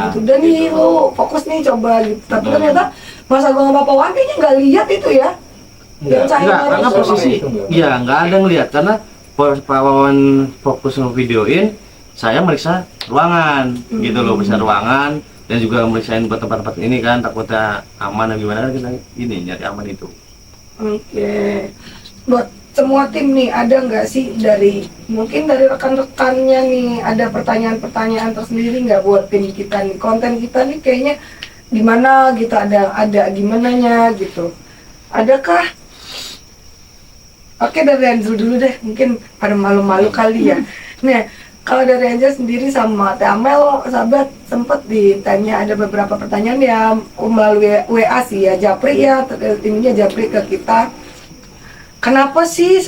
gitu. Dan nih gitu. lu fokus nih coba gitu. Tapi Hmm. ternyata Mas Agung sama Pak Wawan kayaknya nggak lihat itu ya. Yang cahaya Enggak, merah karena itu. posisi, iya nggak ada ngelihat karena Pak Wawan fokus ngevideoin, saya meriksa ruangan, gitu loh, meriksa ruangan dan juga meriksain buat tempat-tempat ini kan takutnya aman atau gimana kan kita ini nyari aman itu. Oke. Buat semua tim nih, ada nggak sih dari mungkin dari rekan-rekannya nih ada pertanyaan-pertanyaan tersendiri nggak buat tim kita nih? Konten kita nih kayaknya gimana gitu, ada gimana nya gitu. Adakah? Oke, dari Angel dulu deh, mungkin pada malu-malu kali ya. Nih, kalau dari Angel sendiri sama Teh Amel, sahabat sempat ditanya ada beberapa pertanyaan ya melalui WA sih ya, Japri ya, ininya Japri ke kita. Kenapa sih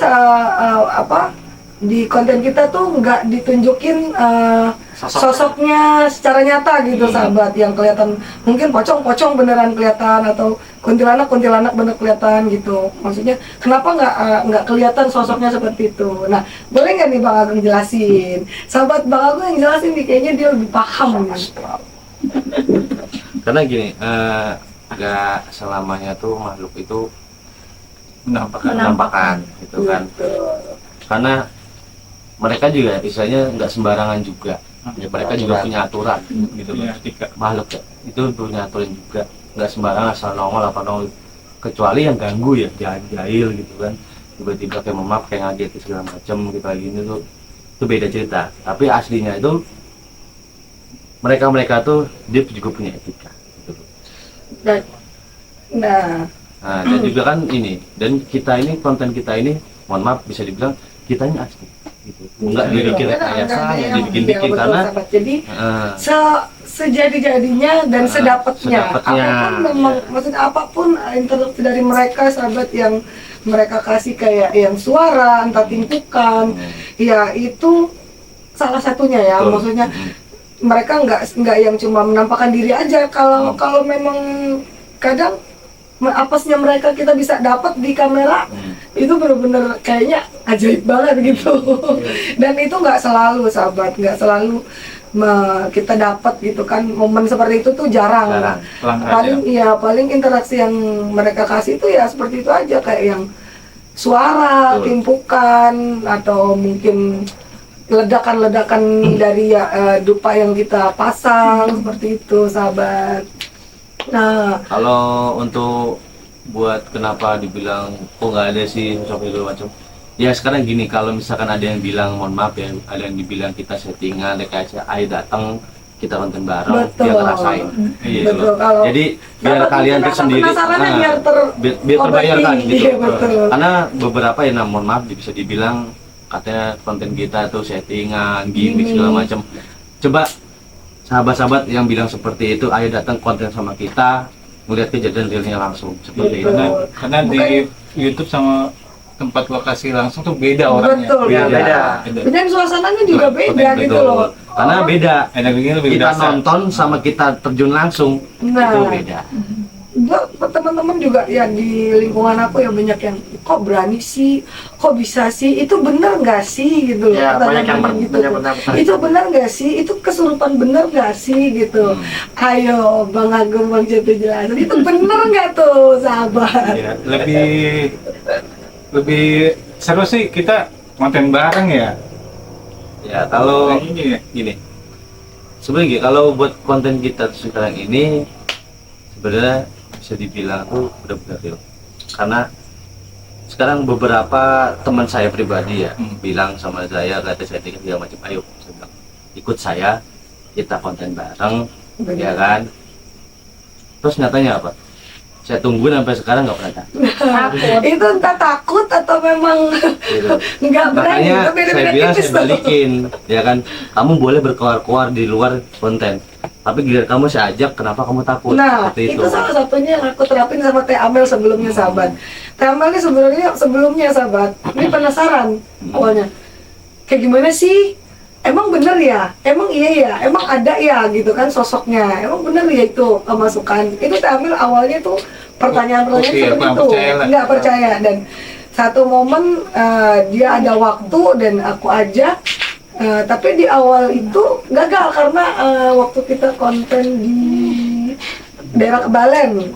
di konten kita tuh nggak ditunjukin sosoknya secara nyata gitu sahabat, yang kelihatan mungkin pocong beneran kelihatan atau kuntilanak bener kelihatan gitu. Maksudnya kenapa nggak kelihatan sosoknya seperti itu? Nah, boleh nggak nih Bang Agung jelasin? Sahabat Bang Agung yang jelasin nih, kayaknya dia lebih paham nih. karena gini, nggak selamanya tuh makhluk itu menampakkan gitu kan, karena mereka juga istilahnya nggak sembarangan juga ya, mereka juga punya aturan gitu loh. Makhluk ya itu punya aturan juga, nggak sembarangan asal nongol apa nongol, kecuali yang ganggu ya, jahil gitu kan, tiba-tiba kayak memap kayak ngaget segala macam gitu kayak gini tuh, itu beda cerita. Tapi aslinya itu mereka tuh dia juga punya etika gitu. Nah, Dan juga kan ini, dan kita ini, konten kita ini, mohon maaf bisa dibilang kita ini asli gitu. Enggak dibikin rekayasa, dibikin karena sahabat. Jadi sejadi-jadinya dan sedapatnya. Apapun memang, maksudnya apapun interupsi dari mereka sahabat yang mereka kasih kayak yang suara, entah timpukan, ya itu salah satunya ya. Maksudnya mereka nggak yang cuma menampakkan diri aja. Kalau memang kadang apesnya mereka kita bisa dapat di kamera itu benar-benar kayaknya ajaib banget gitu. Dan itu nggak selalu sahabat, nggak selalu kita dapat gitu kan, momen seperti itu tuh jarang. Paling interaksi yang mereka kasih itu ya seperti itu aja, kayak yang suara, timpukan, atau mungkin ledakan-ledakan dari dupa yang kita pasang seperti itu sahabat. Nah, kalau untuk buat kenapa dibilang kok nggak ada sih sosok itu macam, ya sekarang gini, kalau misalkan ada yang bilang mohon maaf ya, ada yang dibilang kita settingan, rekayasa, ayo datang kita konten bareng, biar ngerasain. Iya loh. Jadi biar kalian tuh sendiri, biar terbayarkan gitu. Karena beberapa ya, mohon maaf bisa dibilang katanya konten kita tuh settingan, gimmick segala macam. Coba sahabat-sahabat yang bilang seperti itu, ayo datang konten sama kita, melihat kejadian realnya langsung seperti itu. Karena di YouTube sama tempat lokasi langsung tuh beda orangnya. Beda. Dan suasananya juga beda gitu loh. Karena beda. Lebih kita nonton sama kita terjun langsung itu beda. Teman-teman juga ya di lingkungan aku ya banyak yang kok berani sih, kok bisa sih, itu bener nggak sih gitu loh, ya, banyak yang gitu. Itu bener nggak sih, itu kesurupan bener nggak sih gitu. Ayo Bang Agung, Bang Jatuh jelasin itu bener nggak tuh sahabat. Ya, lebih seru sih kita konten bareng ya. Ya kalau gini sebenarnya kalau buat konten kita sekarang ini sebenarnya bisa dibilang tuh benar-benar real, karena sekarang beberapa teman saya pribadi ya bilang sama saya, kata saya tinggal segala macam, ayo saya bilang, ikut saya kita konten bareng ya kan. Terus nyatanya apa, saya tungguin sampai sekarang nggak pernah datang. Itu entah takut atau memang nggak berani. Makanya saya bilang saya balikin ya kan, kamu boleh berkeluar-keluar di luar konten, tapi giliran kamu saya ajak, kenapa kamu takut? Nah, itu salah satunya yang aku terapin sama Teh Amel sebelumnya sahabat. Teh Amel ini sebenarnya sebelumnya sahabat, ini penasaran awalnya. Kayak gimana sih? Emang bener ya? Emang iya ya? Emang ada ya gitu kan sosoknya? Emang bener ya itu kemasukan? Itu Teh Amel awalnya tuh pertanyaan-pertanyaan seperti itu. Nggak percaya. Dan satu momen dia ada waktu dan aku ajak. Tapi di awal itu gagal karena waktu kita konten di daerah Kebalen,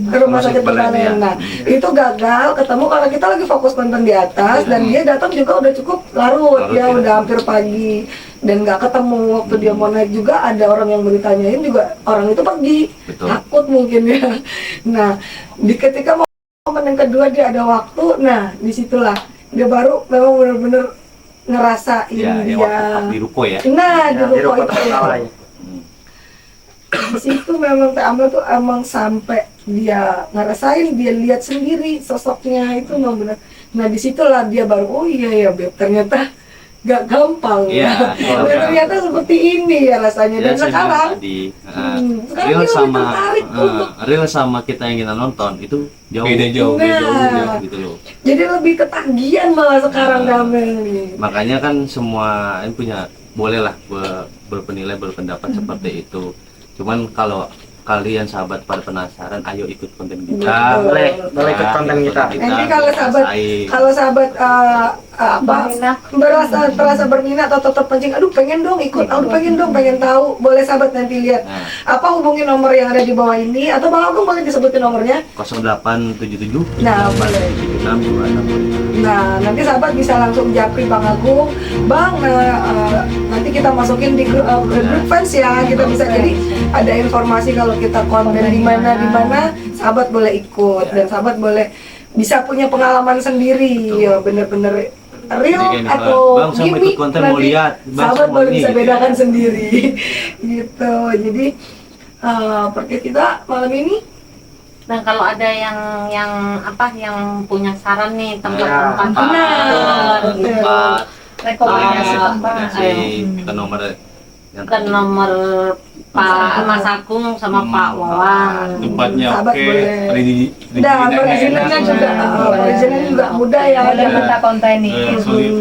ke rumah sakit Kebalen. Nah, itu gagal ketemu karena kita lagi fokus konten di atas dan dia datang juga udah cukup larut ya, udah hampir pagi dan nggak ketemu. Waktu dia mau naik juga ada orang yang mau ditanyain juga, orang itu pergi. Takut mungkin ya. Nah, ketika momen yang kedua dia ada waktu, nah disitulah dia baru memang benar-benar ngerasain dia di ruko ya. Nah, di ruko itu. Di situ memang Teh Amel tuh emang sampai dia ngerasain, dia lihat sendiri sosoknya itu memang benar. Nah, disitulah dia baru, oh iya ya Beb, ternyata gak gampang ya. Dan ternyata seperti ini ya rasanya. Dan sekarang real sama real sama kita yang kita nonton itu jauh jauh gitu loh. Jadi lebih ketagihan malah sekarang Damel nih. Makanya kan semua ini punya bolehlah berpenilai berpendapat seperti itu. Cuman kalau kalian sahabat pada penasaran, ayo ikut konten kita. Boleh ikut konten kita. Nanti kalau sahabat terasa berminat atau terpancing, aduh pengen dong ikut, pengen tahu, boleh sahabat nanti lihat hubungi nomor yang ada di bawah ini, atau Bang Agung boleh disebutin nomornya. 0877. Nah, boleh. Nah, nanti sahabat bisa langsung japri Bang Agung, Bang, nanti kita masukin di grup fans ya, kita bisa jadi ada informasi kalau kita konten di mana, sahabat boleh ikut dan sahabat boleh bisa punya pengalaman sendiri, ya bener-bener real atau Bang, saya mau ikut konten, mau lihat, sahabat boleh bisa bedakan sendiri gitu. Jadi seperti kita malam ini. Nah, kalau ada yang punya saran nih tempat-tempat, Rekomendasi tempat. Ke nomor ke nomor Pak Mas Agung sama Pak Wawan. Tempatnya Sahabat oke, boleh. perizinannya perizinannya enak. juga, perizinannya juga mudah ya. Ada minta konten nih. Sulit.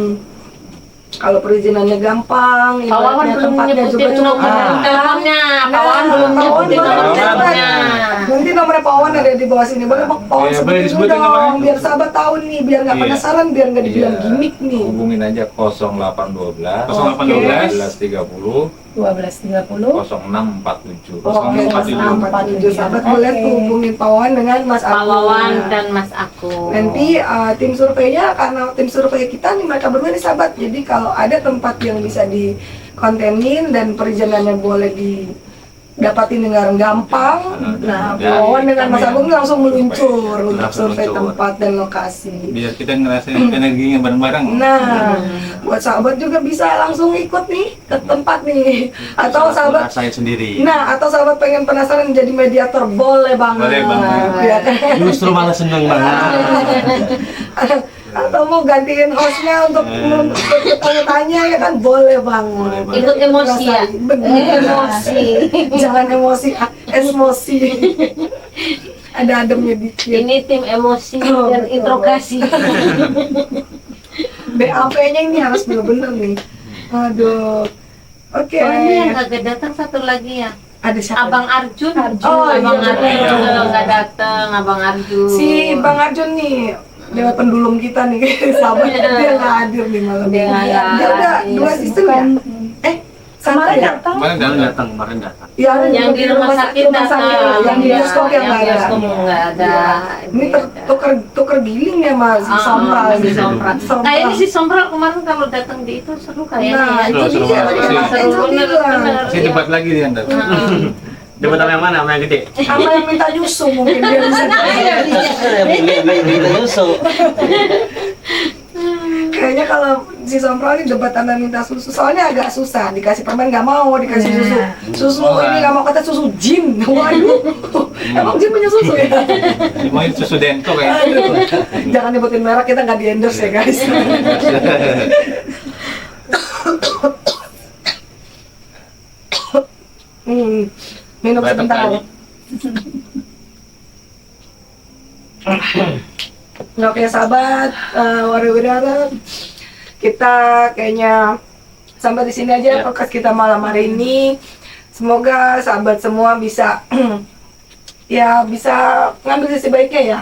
Kalau perizinannya gampang, Pak Wawan ibaratnya belum tempatnya juga nyebutin cukup. nomor teleponnya. Pak Wawan belum Pak Wawan nyebutin boleh nomor nyebutin. teleponnya. Nanti nomornya Pak Wawan ada di bawah sini. Boleh Pak Wawan Iya, boleh sebutin disebutin dong, namanya. biar sahabat tahu nih, biar nggak Iya. penasaran, biar nggak dibilang Iya. gimmick nih. Hubungin aja 0812 0812 1130 12.30. 0647. Oke, 0647. sahabat boleh tuh hubungin Pak Wawan dengan Mas Pak Agung. Wawan dan Mas Agung. Nanti tim surveinya, karena tim survei kita nih mereka berdua nih sahabat, jadi kalau ada tempat yang bisa dikontenin dan perizinannya boleh didapatin dengan gampang, nah Pak Wawan dengan Mas Agung langsung meluncur untuk survei tempat dan lokasi. Biar kita ngerasain energinya bareng-bareng. Nah, buat sahabat juga bisa langsung ikut nih ke tempat nih, atau sahabat saya sendiri. Nah, atau sahabat pengen penasaran jadi mediator, boleh banget. Boleh banget. Ya. Justru malah seneng banget. Atau mau gantiin hostnya untuk tanya-tanya ya kan, boleh banget. Ikut emosi ya? Bener. Emosi. Jangan emosi, emosi. Ada ademnya dikit. Ini tim emosi dan interogasi. BAP-nya ini harus bener-bener nih. Aduh. Oke. Oh, ini yang kagak datang satu lagi ya. Ada siapa? Abang Arjun. Oh, Abang iya, Arjun betul. nggak datang, Abang Arjun. Si Bang Arjun nih, dewa pendulum kita nih, sahabat dia nggak hadir nih malam Dia ini. nggak Dia udah hadir. 2 season ya? Kemarin ya? Kemarin datang. Yang di rumah sakit datang, yang di bioskop yang nggak ada. bioskop nggak ada. Ini tuker giling ya Mas, si Sompral. Si Sompral. Sompral. Kayaknya si Sompral kemarin kalau datang di itu seru kayaknya. Nah, ya. itu Seru dia. banget. Mas Seru Enzo bener, bilang. bener. Saya debat lagi dia ntar. Debat sama yang mana? Sama yang gede? Sama yang minta nyusu mungkin dia bisa. Kita nyusul. Kayaknya kalau si Sompral ini debat sama minta susu, soalnya agak susah, dikasih permen nggak mau, dikasih susu, susu ini nggak mau, kata susu jin. Waduh, emang jin punya susu ya? Mau susu Denko kayaknya. Aduh. Jangan nyebutin merek, kita nggak di endorse ya guys. Minum Batuk sebentar. lagi. Oke sahabat, warawira, kita kayaknya sampai di sini aja podcast kita malam hari ini. Semoga sahabat semua bisa ya bisa ngambil sisi baiknya ya,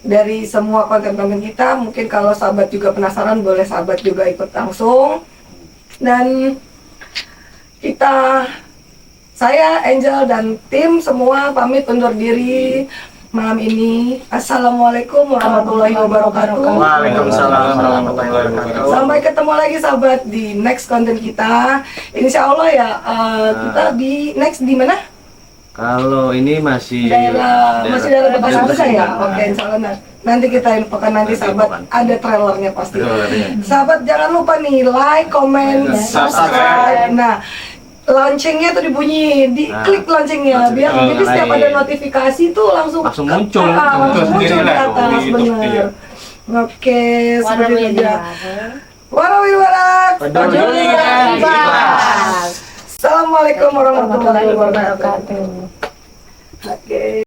dari semua konten-konten kita. Mungkin kalau sahabat juga penasaran, boleh sahabat juga ikut langsung. Dan saya Angel dan tim semua pamit undur diri malam ini. Assalamualaikum warahmatullahi wabarakatuh. Waalaikumsalam warahmatullahi wabarakatuh. Sampai ketemu lagi sahabat di next konten kita. Insya Allah ya, kita di next di mana? Kalau ini masih Masih daerah Bekasi ya. Oke, insya Allah nanti kita infokan nanti sahabat, ada trailernya pasti. Sahabat jangan lupa nih like, comment, subscribe. Nah, loncengnya tuh dibunyi, klik loncengnya biar jadi setiap ada notifikasi tuh langsung muncul, langsung muncul di sendiri lah, atas, di YouTube, benar. iya. Oke, seperti itu aja. Warawira. Assalamualaikum warahmatullahi wabarakatuh. Oke.